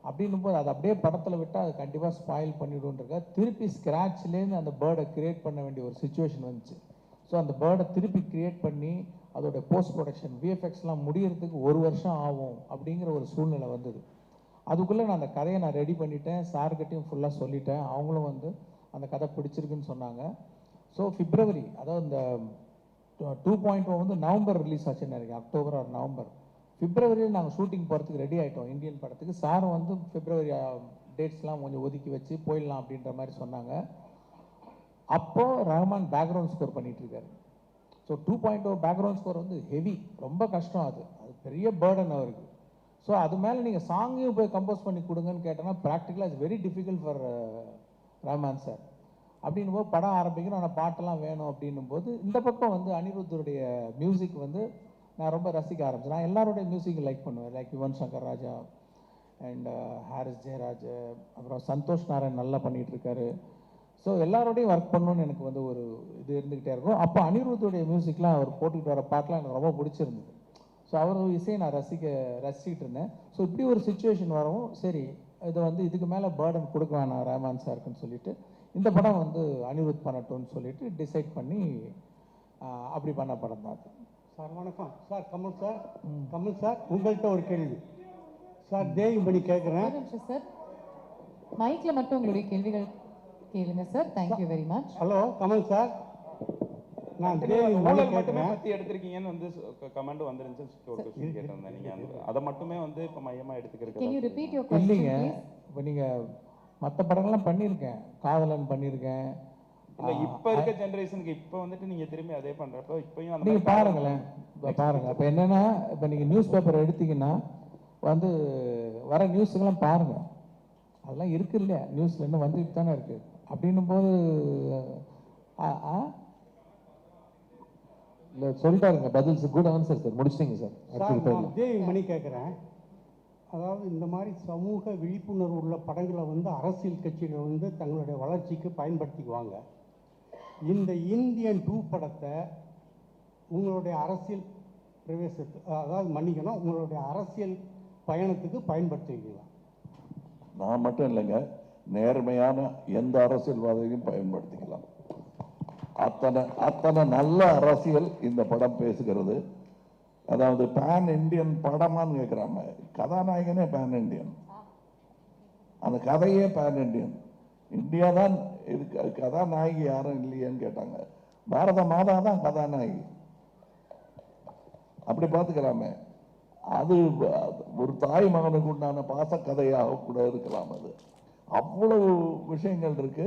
[SPEAKER 3] அப்படின்னும் போது அதை அப்படியே படத்தில் விட்டால் அது கண்டிப்பாக ஸ்பாயில் பண்ணிவிடுன்றக்க திருப்பி ஸ்க்ராட்ச்லேருந்து அந்த பேர்டை க்ரியேட் பண்ண வேண்டிய ஒரு சுச்சுவேஷன் வந்துச்சு. ஸோ அந்த பேர்டை திருப்பி க்ரியேட் பண்ணி அதோட போஸ்ட் ப்ரொடக்ஷன் விஎஃப்எக்ஸ்லாம் முடியறதுக்கு 1 வருஷம் ஆகும் அப்படிங்கிற ஒரு சூழ்நிலை வந்தது. அதுக்குள்ளே நான் அந்த கதையை ரெடி பண்ணிட்டேன், சார்கிட்டையும் ஃபுல்லாக சொல்லிட்டேன். அவங்களும் அந்த கதை பிடிச்சிருக்குன்னு சொன்னாங்க. ஸோ பிப்ரவரி, அதாவது இந்த 2.0 நவம்பர் ரிலீஸ் ஆச்சுன்னு நினைக்கிறேன், அக்டோபர் ஆர் நவம்பர். பிப்ரவரியில் நாங்கள் ஷூட்டிங் போகிறதுக்கு ரெடி ஆகிட்டோம் இந்தியன் படத்துக்கு. சாரும் பிப்ரவரி டேட்ஸ்லாம் கொஞ்சம் ஒதுக்கி வச்சு போயிடலாம் அப்படின்ற மாதிரி சொன்னாங்க. அப்போது ரஹ்மான் பேக்ரவுண்ட் ஸ்கோர் பண்ணிகிட்டு இருக்காரு. ஸோ 2.0 பேக்ரவுண்ட் ஸ்கோர் ஹெவி, ரொம்ப கஷ்டம். அது பெரிய பேர்டன் அவருக்கு. ஸோ அது மேலே நீங்கள் சாங்கையும் போய் கம்போஸ் பண்ணி கொடுங்கன்னு கேட்டோன்னா ப்ராக்டிக்கலாக it's very difficult for Rahman sir. அப்படின்னும் போது படம் ஆரம்பிக்கணும், ஆனால் பாட்டெல்லாம் வேணும் அப்படின்னும் போது இந்த பக்கம் வந்து அனிருத்தருடைய மியூசிக் வந்து நான் ரொம்ப ரசிக்க ஆரம்பிச்சேன். நான் எல்லாருடைய மியூசிக் லைக் பண்ணுவேன், லைக் யுவன் சங்கர் ராஜா அண்ட் ஹாரிஸ் ஜெயராஜ், அப்புறம் சந்தோஷ் நாராயண் நல்லா பண்ணிகிட்டு இருக்காரு. ஸோ எல்லாரோடையும் ஒர்க் பண்ணணும்னு எனக்கு வந்து ஒரு இது இருந்துக்கிட்டே இருக்கும். அப்போ அனிருத்துடைய மியூசிக்லாம் அவர் போட்டுக்கிட்டு வர பாட்டெலாம் எனக்கு ரொம்ப பிடிச்சிருந்தது. ஸோ அவர் இசையை நான் ரசிக்கிட்டு இருந்தேன். ஸோ இப்படி ஒரு சுச்சுவேஷன் வரவும் சரி இதை வந்து இதுக்கு மேலே பேர்டன் கொடுக்க வேணாம் ரஹ்மான் சாருக்குன்னு சொல்லிட்டு இந்த படம் வந்து அனிருத் பண்ணட்டும்னு சொல்லிட்டு டிசைட் பண்ணி அப்படி பண்ண படம் தான்.
[SPEAKER 5] சார் வணக்கம் சார். கமல் சார் உங்கள்கிட்ட ஒரு கேள்வி சார். தேவிமணி கேட்குறேன்.
[SPEAKER 1] ஒரு நிமிஷம் சார், மைக்ல மட்டும் உங்களுடைய கேள்விகள் கேளுங்க sir. Thank you very much.
[SPEAKER 5] Hello Kamal sir, நான்
[SPEAKER 6] ஊழல்
[SPEAKER 5] தேவிமணி
[SPEAKER 6] மட்டுமே
[SPEAKER 5] கேட்குறேன்.
[SPEAKER 6] பத்தி எடுத்திருக்கீங்கன்னு வந்து கமெண்ட் வந்துருந்துச்சு. ஒரு கொஸ்டின் கேட்டிருந்தேன். நீங்க அதை மட்டுமே வந்து இப்ப மையமா
[SPEAKER 1] Can you
[SPEAKER 6] எடுத்துக்கிறீங்க.
[SPEAKER 1] repeat your question
[SPEAKER 3] இல்லைங்க,
[SPEAKER 1] please?
[SPEAKER 3] இப்போ நீங்கள் மற்ற படங்கள்லாம் பண்ணியிருக்கேன், காதலன் பண்ணியிருக்கேன்.
[SPEAKER 6] இல்ல இப்ப இருக்க ஜெனரேஷனுக்கு இப்ப வந்துட்டு நீங்க திரும்பி அதே பண்றப்ப இப்பயும் அந்த
[SPEAKER 3] நீங்கள்
[SPEAKER 6] மாதிரி
[SPEAKER 3] பாருங்களேன், இப்போ பாருங்கள். இப்போ என்னென்னா இப்போ நீங்கள் நியூஸ் பேப்பர் எடுத்தீங்கன்னா வந்து வர நியூஸுக்கெல்லாம் பாருங்கள், அதெல்லாம் இருக்கு இல்லையா நியூஸில் இன்னும் வந்துட்டு தானே இருக்குது. அப்படின்னும் போது
[SPEAKER 2] இல்லை சொல்லிட்டாருங்க பதில் சார். குட் ஆன்சர் சார், முடிச்சிட்டிங்க சார்.
[SPEAKER 5] சார் நான் தேவிமணி கேட்குறேன். அதாவது இந்த மாதிரி சமூக விழிப்புணர்வு உள்ள படங்களை வந்து அரசியல் கட்சிகள் வந்து தங்களுடைய வளர்ச்சிக்கு பயன்படுத்திக்குவாங்க. இந்த இந்தியன் 2 படத்தை உங்களுடைய அரசியல் அதாவது மன்னிக்கணும், உங்களுடைய அரசியல் பயணத்துக்கு பயன்படுத்துவீங்களா?
[SPEAKER 4] நான் மட்டும் இல்லைங்க, நேர்மையான எந்த அரசியல்வாதியையும் பயன்படுத்திக்கலாம். அத்தனை நல்ல அரசியல் இந்த படம் பேசுகிறது. அதாவது பேன் இண்டியன் படமான்னு கேட்குறாங்க. கதாநாயகனே பேன் இண்டியன், அந்த கதையே பேன் இண்டியன். இந்தியா தான் இதுக்கு கதாநாயகி யாரும் இல்லையேன்னு கேட்டாங்க. பாரத மாதா தான் கதாநாயகி. அப்படி பார்த்துக்கலாமே. அது ஒரு தாய் மகனுக்கு உண்டான பாசக்கதையாக கூட இருக்கலாம். அது அவ்வளவு விஷயங்கள் இருக்கு.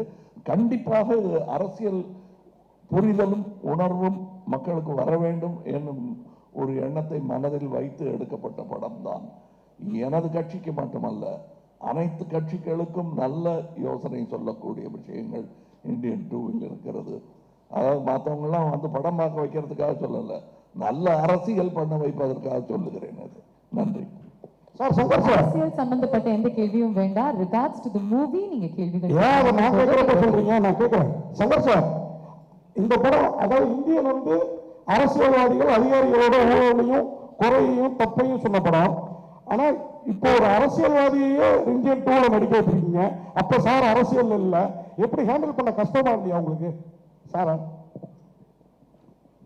[SPEAKER 4] கண்டிப்பாக இது அரசியல் புரிதலும் உணர்வும் மக்களுக்கு வர வேண்டும் என்னும் ஒரு எண்ணத்தை மனதில் வைத்து எடுக்கப்பட்ட படம் தான். எனது கட்சிக்கு மட்டுமல்ல, அனைத்து கட்சிகளுக்கும் நல்ல யோசனை சொல்லக்கூடிய விஷயங்கள் இந்தியன் 2ல் இருக்கிறது. அதாவது மற்றவங்கெல்லாம் வந்து படம் பார்க்க வைக்கிறதுக்காக சொல்லலை, நல்ல அரசியல் பண்ண வைப்பதற்காக சொல்லுகிறேன். அது நன்றி
[SPEAKER 5] சார். சங்கர் சார்,
[SPEAKER 1] அரசியல் சம்பந்தப்பட்ட எந்த கேள்வியும் வேண்டாம். ரிகார்ட்ஸ் டு தி மூவி நீங்க கேள்விகள்
[SPEAKER 5] ஏன் அதை நான் கேட்குறப்ப சொல்றீங்க? நான் கேட்குறேன் சங்கர் சார், இந்த படம் அதாவது இந்தியன் வந்து அரசியல்வாதிகள் அதிகாரிகளோட ஊழலையும் குறையையும் தப்பையும் சொன்ன படம். ஆனா இப்போ ஒரு அரசியல்வாதியே இந்தியன் 2ல நடிக்க வச்சிருக்கீங்க. அப்ப சார் அரசியல் இல்லை, எப்படி ஹேண்டில் பண்ண கஷ்டமா இல்லையா உங்களுக்கு சார்?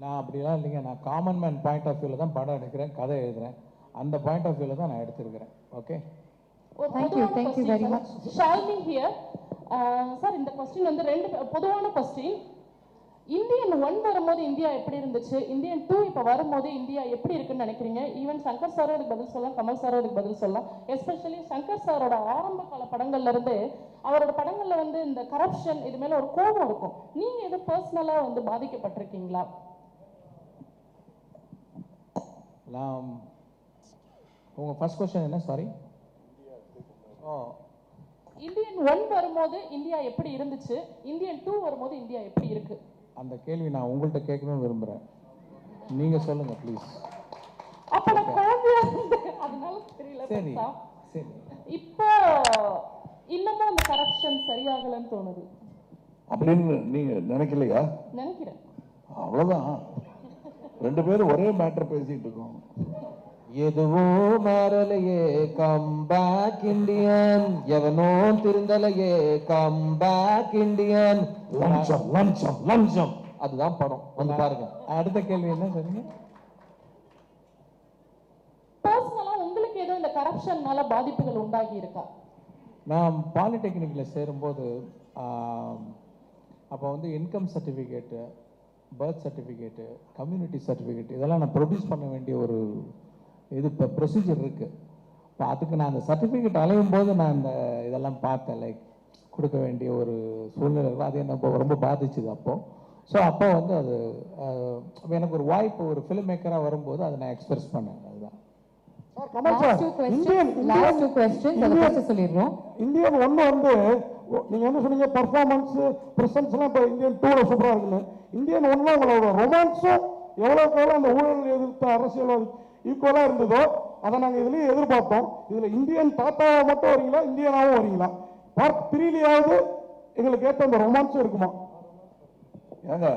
[SPEAKER 3] நான் அப்படிலாம் இல்லைங்க, நான் காமன் மேன் பாயிண்ட் ஆஃப் வியூவில் தான் படம் எடுக்கிறேன், கதை எழுதுறேன். அந்த பாயிண்ட் ஆஃப் வியூவில் தான் நான் எடுத்திருக்கிறேன். Okay,
[SPEAKER 1] Thank you very much.
[SPEAKER 7] Shalini here. Sir இந்த கொஸ்டின் வந்து ரெண்டு பொதுவான கொஸ்டின். இந்தியன் 1 வரும்போது இந்தியா எப்படி இருந்துச்சு, இந்தியன் 2 இப்போ வரும்போது இந்தியா எப்படி இருக்குன்னு நினைக்கிறீங்க? ஈவன் சங்கர் சாரும் அதுக்கு பதில் சொல்லலாம், கமல் சாரும் அதுக்கு பதில் சொல்லலாம். எஸ்பெஷலி சங்கர் சாரோட ஆரம்ப கால படங்கள்ல இருந்து அவரோட படங்கள்ல வந்து இந்த கரப்ஷன் இது மேல ஒரு கோபம் இருக்கும். நீங்க எது பர்சனலா வந்து பாதிக்கப்பட்டிருக்கீங்களா?
[SPEAKER 3] நான் உங்கள் ஃபர்ஸ்ட் கொஸ்டின் என்ன? சாரி.
[SPEAKER 7] இந்தியன் 1 வரும்போது இந்தியா எப்படி இருந்துச்சு, இந்தியன் 2 வரும்போது இந்தியா எப்படி இருக்கு?
[SPEAKER 3] அந்த கேள்வி நான் உங்கள்கிட்ட கேட்கணும்னு விரும்புகிறேன், நீங்கள் சொல்லுங்கள் ப்ளீஸ்.
[SPEAKER 7] அப்ப நான் குழந்தையா இருந்தேன், அதனால தெரியல.
[SPEAKER 3] சரி
[SPEAKER 7] பெருசா.
[SPEAKER 3] சரி.
[SPEAKER 7] இப்போ இன்னமும் அந்த கரப்ஷன் சரியாகலன்னு தோணுது
[SPEAKER 4] அப்படின்னு நீங்க நினைக்கலையா?
[SPEAKER 7] நினைக்கிறேன்.
[SPEAKER 4] அவ்வளவுதான். ரெண்டு பேரும் ஒரே மேட்டர் பேசிட்டு இருக்கோம்.
[SPEAKER 2] எதுவோ மாறலையே கம் பேக் இண்டியன், எவனோ திருந்தலையே கம் பேக் இண்டியன். லஞ்சம் லஞ்சம் லஞ்சம், அதுதான் படம். வந்து பாருங்க.
[SPEAKER 3] அடுத்த கேள்வி என்ன சொன்னீங்க?
[SPEAKER 7] பர்சனலா உங்களுக்கு ஏதோ இந்த கரப்ஷன்னால பாதிப்புகள் உண்டாகி இருக்கா?
[SPEAKER 3] நான் பாலிடெக்னிக்கில் சேரும்போது அப்போ வந்து income certificate, birth certificate, community certificate இதெல்லாம் நான் ப்ரொடியூஸ் பண்ண வேண்டிய ஒரு இது இப்போ ப்ரொசீஜர் இருக்குது. இப்போ அதுக்கு நான் அந்த சர்டிஃபிகேட் அலையும் போது நான் இந்த இதெல்லாம் பார்த்தேன், லைக் கொடுக்க வேண்டிய ஒரு சூழ்நிலை இருக்கும். அது என்ன இப்போ ரொம்ப பாதிச்சுது அப்போது. ஸோ அப்போ வந்து அது எனக்கு ஒரு வாய்ப்பு, ஒரு ஃபிலிம் மேக்கராக வரும்போது அதை நான் எக்ஸ்பிரஸ் பண்ணேன். அதுதான்.
[SPEAKER 5] Kamal sir
[SPEAKER 1] last two
[SPEAKER 5] Indian
[SPEAKER 1] questions last two questions அத ஃபர்ஸ்ட் சொல்லிடுறோம்.
[SPEAKER 5] இந்தியன் ஒன்று வந்து நீங்க என்ன சொன்னீங்க, பர்ஃபார்மன்ஸ் பிரசன்ஸ்லாம் இப்போ இந்தியன் டூல சூப்பராக இருக்குன்னு. இந்தியன் ஒன்றில் உங்களோட ரொமான்ஸும் எவ்வளோக்கு எவ்வளோ அந்த ஊழல் எதிர்த்த அரசியல்வாதி ஈக்குவலாக இருந்ததோ அதை நாங்கள் இதுலேயும் எதிர்பார்த்தோம். இதில் இந்தியன் தாத்தாவை மட்டும் வரீங்களா, இந்தியனாகவும் வரீங்களா? பார்ட் 3லயாவது எங்களுக்கு ஏற்ற அந்த ரொமான்ஸும் இருக்குமா?
[SPEAKER 4] ஏங்க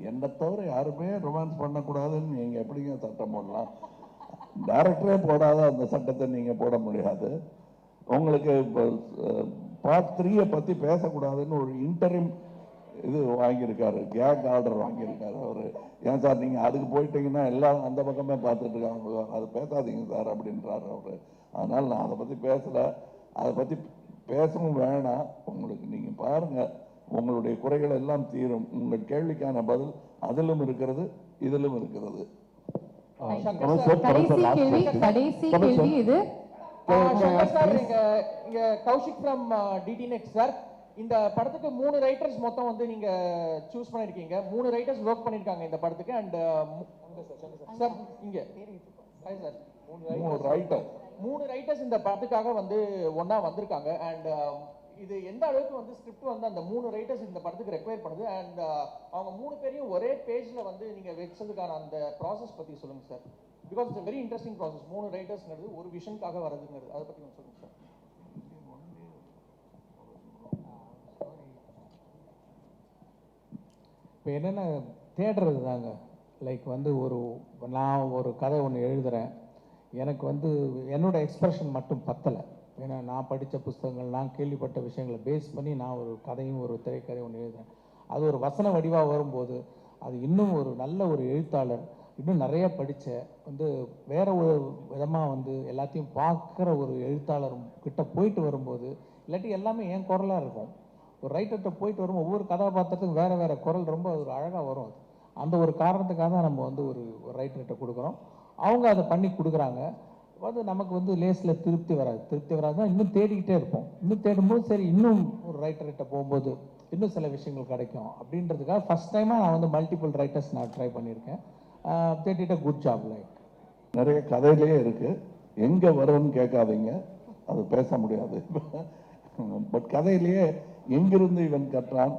[SPEAKER 4] என்னை தவிர யாருமே ரொமான்ஸ் பண்ணக்கூடாதுன்னு நீங்கள் எப்படிங்க சட்டம் போடலாம்? டைரக்டரே போடாத அந்த சட்டத்தை நீங்கள் போட முடியாது. உங்களுக்கு இப்போ பார்ட் 3 பற்றி பேசக்கூடாதுன்னு ஒரு இன்டரிம் இது வாங்கியிருக்காரு, கேக் ஆர்டர் வாங்கியிருக்காரு அவர். ஏன் சார் நீங்கள் அதுக்கு போயிட்டீங்கன்னா எல்லாம் அந்த பக்கமே பார்த்துட்டு இருக்காங்க, அது பேசாதீங்க சார் அப்படின்றாரு அவர். அதனால் நான் அதை பற்றி பேசலை, அதை பற்றி பேசவும் வேணாம். உங்களுக்கு நீங்கள் பாருங்கள், உங்களுடைய குறைகள் எல்லாம் தீரும். உங்கள் கேள்விக்கான பதில் அதிலும் இருக்கிறது, இதிலும் இருக்கிறது.
[SPEAKER 1] கடைசி கேள்வி இது.
[SPEAKER 8] சங்கர் சார், இங்க Kaushik from DD next sir. இந்த படத்துக்கு 3 ரைட்டர்ஸ் மொத்தம் வந்து நீங்க சூஸ் பண்ணிருக்கீங்க. 3 ரைட்டர்ஸ் ஒர்க் பண்ணிருக்காங்க இந்த படத்துக்கு. அண்ட் சார் இங்க சார் 3 ரைட்டர்ஸ் இந்த படத்துக்காக வந்து ஒண்ணா வந்திருக்காங்க. அண்ட் இது எந்த அளவுக்கு வந்து ஸ்கிரிப்ட் வந்து அந்த 3 ரைட்டர்ஸ் இந்த படத்துக்கு ரெக்வயர் பண்ணுது? அண்ட் அவங்க 3 பேரையும் ஒரே பேஜ்ல வந்து நீங்க வச்சதுக்கான அந்த ப்ராசஸ் பத்தி சொல்லுங்க sir. Because it's very interesting process. 3 ரைட்டர்ஸ்ங்கிறது ஒரு விஷனுக்காக வரதுங்கிறது, அதை பத்தி சொல்லுங்க சார்.
[SPEAKER 3] இப்போ என்னென்ன தேடுறது தாங்க. லைக் வந்து நான் ஒரு கதை ஒன்று எழுதுகிறேன், எனக்கு வந்து என்னோட எக்ஸ்பிரஷன் மட்டும் பத்தலை. ஏன்னா நான் படித்த புஸ்தகங்கள், நான் கேள்விப்பட்ட விஷயங்களை பேஸ் பண்ணி நான் ஒரு கதையும் ஒரு திரைக்கதை ஒன்று எழுதுகிறேன். அது ஒரு வசன வடிவாக வரும்போது அது இன்னும் ஒரு நல்ல ஒரு எழுத்தாளர், இன்னும் நிறைய படித்த வந்து வேற ஒரு விதமாக வந்து எல்லாத்தையும் பார்க்குற ஒரு எழுத்தாளர் கிட்ட போயிட்டு வரும்போது, இல்லாட்டி எல்லாமே என் குரலாக இருக்கும். ஒரு ரைட்டர்கிட்ட போயிட்டு வரும் ஒவ்வொரு கதாபாத்திரத்துக்கும் வேறு வேறு குரல் ரொம்ப ஒரு அழகாக வரும். அது அந்த ஒரு காரணத்துக்காக தான் நம்ம வந்து ஒரு ரைட்டர்கிட்ட கொடுக்குறோம். அவங்க அதை பண்ணி கொடுக்குறாங்க. அது நமக்கு வந்து லேஸில் திருப்தி வராதுன்னா இன்னும் தேடிக்கிட்டே இருப்போம். இன்னும் தேடும்போது சரி இன்னும் ஒரு ரைட்டர்கிட்ட போகும்போது இன்னும் சில விஷயங்கள் கிடைக்கும் அப்படின்றதுக்காக ஃபஸ்ட் டைமாக நான் வந்து மல்டிபிள் ரைட்டர்ஸ் நான் ட்ரை பண்ணியிருக்கேன். தேடிட்ட குட் ஜாப். லைக்
[SPEAKER 4] நிறைய கதையிலேயே இருக்கு, எங்கே வரும்னு கேட்காதீங்க, அது பேச முடியாது. பட் கதையிலேயே எங்கிருந்து இவன் கற்றான்,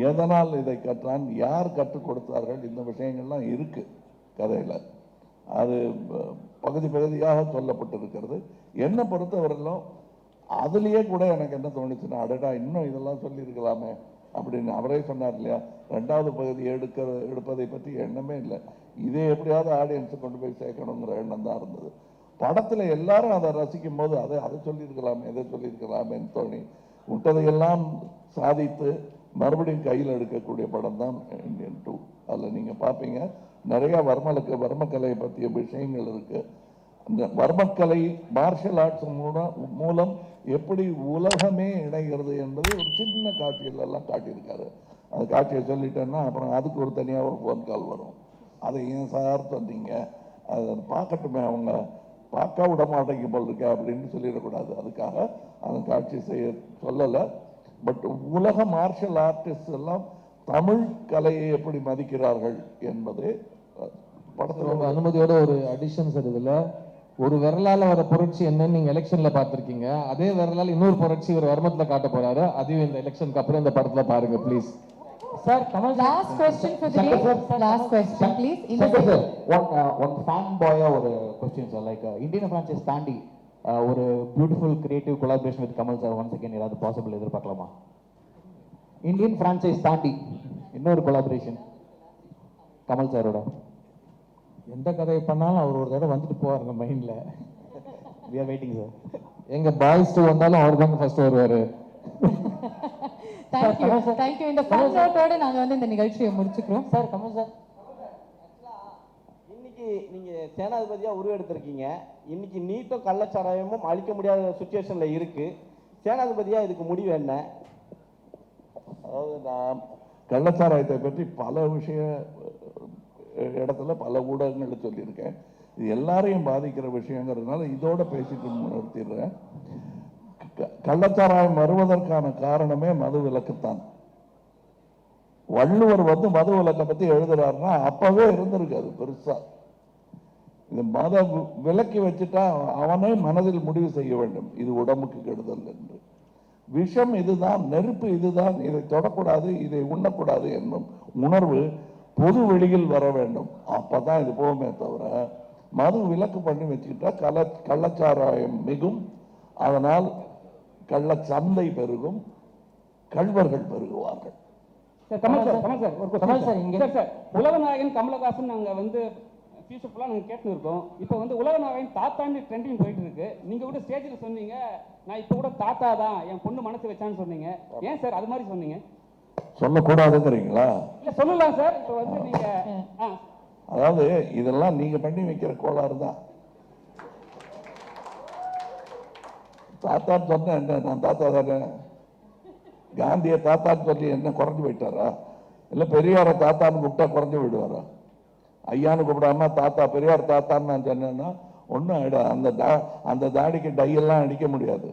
[SPEAKER 4] எதனால் இதை கற்றான், யார் கற்றுக் கொடுத்தார்கள், இந்த விஷயங்கள்லாம் இருக்கு கதையில். அது பகுதி பகுதியாக சொல்லப்பட்டிருக்கிறது. என்னை பொறுத்தவரையிலும் அதுலேயே கூட எனக்கு என்ன தோணுச்சுன்னா, அடடா இன்னும் இதெல்லாம் சொல்லியிருக்கலாமே அப்படின்னு அவரே சொன்னார் இல்லையா, 2வது பகுதி எடுப்பதை பற்றி எண்ணமே இல்லை. இதே எப்படியாவது ஆடியன்ஸை கொண்டு போய் சேர்க்கணுங்கிற எண்ணம் தான் இருந்தது. படத்தில் எல்லாரும் அதை ரசிக்கும் போது அதை சொல்லியிருக்கலாமே, எதை சொல்லியிருக்கலாமேன்னு தோணி விட்டதையெல்லாம் சாதித்து மறுபடியும் கையில் எடுக்கக்கூடிய படம் தான் இந்தியன் 2. அதில் நீங்கள் பார்ப்பீங்க நிறையா வர்மக்கலையை பற்றிய விஷயங்கள் இருக்குது. அந்த வர்மக்கலை மார்ஷல் ஆர்ட்ஸ் மூலம் எப்படி உலகமே இணைகிறது என்பது ஒரு சின்ன காட்சியிலெல்லாம் காட்டியிருக்காரு. அது காட்சியை சொல்லிட்டேன்னா அப்புறம் அதுக்கு ஒரு தனியாக ஒரு ஃபோன் கால் வரும். அதை ஏன் சார் சொன்னீங்க, அதை பார்க்கட்டுமே, அவங்க பார்க்க விட மாட்டேங்க போல் இருக்க அப்படின்னு சொல்லிடக்கூடாது. அதுக்காக அந்த காட்சி சொல்லலை. பட் உலக மார்ஷல் ஆர்டிஸ்ட் எல்லாம் தமிழ் கலையை எப்படி மதிக்கிறார்கள் என்பது படத்தில்
[SPEAKER 2] உங்க அனுமதியோட ஒரு அடிஷன் சார். இதுல ஒரு விரலால வர புரட்சி என்னன்னு நீங்க எலெக்ஷன்ல பார்த்திருக்கீங்க, அதே விரலால இன்னொரு புரட்சி ஒரு வர்மத்துல காட்ட போறாரு. அதையும் இந்த எலெக்ஷனுக்கு அப்புறம் இந்த படத்துல பாருங்க please.
[SPEAKER 8] Sir Kamal
[SPEAKER 1] last question for the day. Last question please.
[SPEAKER 9] Sir one fan பாயா ஒரு question sir. Like Indian franchise தாண்டி ஒரு beautiful creative collaboration with Kamal sir once again ஏதாவது பாசிபிள் எதிர்பார்க்கலாமா? இந்தியன் பிரான்சைஸ் தாண்டி இன்னொரு கொலாபரேஷன் கமல் சாரோட.
[SPEAKER 3] எந்த கதையை பண்ணாலும் அவர் ஒரு தடவை வந்துட்டு போவார் மைண்டில்.
[SPEAKER 9] we are waiting sir.
[SPEAKER 2] எங்க பாய்ஸ் 2 வந்தாலும் அவர் தான் ஃபர்ஸ்ட் வருவாரு.
[SPEAKER 1] Thank you. இந்த ஃபன் நோட்டோட நாங்க வந்து இந்த நிகழ்ச்சியை முடிச்சுக்கிறோம்.
[SPEAKER 8] சார் கமல் சார், இன்னைக்கு நீங்க சேனாதிபதியா உருவெடுத்திருக்கீங்க. இன்னைக்கு நீட்டும் கள்ளச்சாராயமும் அழிக்க முடியாத சுச்சுவேஷன்ல இருக்கு. சேனாதிபதியா இதுக்கு முடிவு என்ன?
[SPEAKER 4] அதாவது நான் கள்ளச்சாராயத்தை பற்றி பல இடத்துல பல ஊடகங்கள் சொல்லியிருக்கேன். இது எல்லாரையும் பாதிக்கிற விஷயங்கிறதுனால இதோட பேசிட்டு நிறுத்திடுறேன். கள்ளச்சாராயம் வருவதற்கான காரணமே மது விலக்குத்தான். வள்ளுவர் வந்து மது விலக்கை பத்தி எழுதுறாருன்னா அப்பவே இருந்திருக்கு அது பெருசா. இந்த விலக்கி வச்சுட்டா அவனே மனதில் முடிவு செய்ய வேண்டும் இது உடம்புக்கு கெடுதல் என்று. விஷம் இதுதான், நெருப்பு இதுதான், இதை தொடக்கூடாது, இதை உண்ணக்கூடாது என்னும் உணர்வு பொது வெளியில் வர வேண்டும். அப்பதான் இது போகுமே தவிர மது விலக்கு பண்ணி வச்சுக்கிட்டா கள்ளச்சாராயம் மிகும், அதனால் கள்ளச்சந்தை பெருகும், கள்வர்கள் பெருகுவார்கள்.
[SPEAKER 10] உலகநாயகன் கமலஹாசன் நாங்க வந்து ஃபியூச்சர் ஃபுல்லாக நாங்கள் கேட்டுன்னு இருக்கோம். இப்போ வந்து உலகநாயகன் தாத்தான்னு ட்ரெண்டிங் போயிட்டு இருக்கு. நீங்க கூட ஸ்டேஜில் சொன்னீங்க நான் இப்போ கூட தாத்தா தான் என் பொண்ணு மனசு வச்சான்னு சொன்னீங்க. ஏன் சார் அது மாதிரி சொன்னீங்க?
[SPEAKER 4] சொல்லக்கூடாதுங்கிறீங்களா?
[SPEAKER 10] இல்ல சொல்லலாம் சார். இப்போ வந்து நீங்க
[SPEAKER 4] அதாவது இதெல்லாம் நீங்க பண்ணி வைக்கிற கோளாறு தான். தாத்தான்னு சொன்ன என்ன, நான் தாத்தா தானே. காந்திய தாத்தான்னு சொல்லி என்ன குறைஞ்சு போயிட்டாரா? இல்ல பெரியார தாத்தான்னு கூப்பிட்டா குறைஞ்சு போயிடுவாரா? ஐயான்னு கூப்பிடாம தாத்தா பெரியார் தாத்தான்னு நான் சொன்னேன்னா ஒன்றும் ஆயிடும். அந்த தாடிக்கு டையெல்லாம் அடிக்க முடியாது.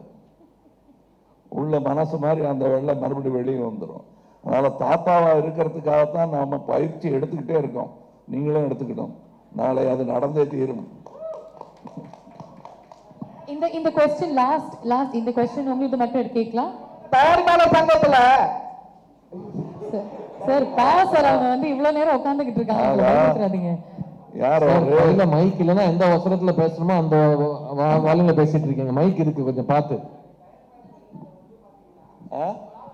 [SPEAKER 4] உள்ள மனசு மாதிரி அந்த வெள்ளை மறுபடியும் வெளியே வந்துடும். அதனால தாத்தாவா இருக்கிறதுக்காகத்தான் நாம பயிற்சி எடுத்துக்கிட்டே இருக்கோம். நீங்களும் எடுத்துக்கிட்டோம். நாளை அது நடந்தே தீரும்.
[SPEAKER 1] இந்த क्वेश्चन லாஸ்ட் இந்த क्वेश्चन உங்களுக்கு மட்டும் கேட்கலாம்.
[SPEAKER 8] தயாரிப்பாளர் சங்கத்துல
[SPEAKER 1] சார் பாஸ் அவங்க வந்து இவ்வளவு நேரம் உட்கார்ந்துகிட்டு இருக்காங்க.
[SPEAKER 2] யார் கையில மைக் இல்லைன்னா எந்த அவசரத்துல பேசணுமோ அந்த வால்யூம்ல பேசிட்டு இருக்கீங்க. மைக் இருக்கு, கொஞ்சம் பார்த்து.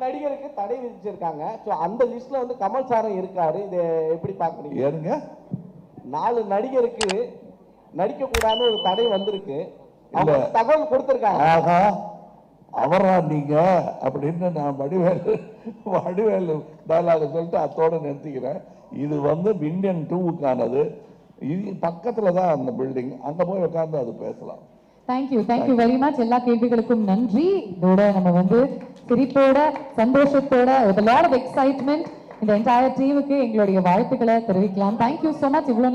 [SPEAKER 8] நடிகருக்கு தடை விதிச்சிருக்காங்க. ஸோ அந்த லிஸ்ட்ல வந்து கமல் சாரும் இருக்காரு. இதை எப்படி பாக்குறீங்க?
[SPEAKER 4] ஏனுங்க
[SPEAKER 8] 4 நடிகருக்கு நடிக்க கூடாதுன்னு ஒரு தடை வந்திருக்கு. அவங்க தகவல் கொடுத்திருக்காங்க.
[SPEAKER 4] ஆகா அவரா நீங்க அப்படின்னு நான் வடிவேலு டயலாக சொல்லிட்டு அத்தோட நிறுத்திக்கிறேன். இது வந்து இந்தியன் 2க்கானது. இது பக்கத்துல தான் அந்த பில்டிங், அங்க போய் உட்கார்ந்து அது பேசலாம்.
[SPEAKER 1] Thank you very much. எல்லா கேள்விகளுக்கும் நன்றி. இதோட நம்ம வந்து சிரிப்போட சந்தோஷத்தோட with a lot of excitement இந்த என்டையர் டீமுக்கு எங்களுடைய வாழ்த்துக்களை தெரிவிக்கலாம். Thank you so much. இவ்வளவு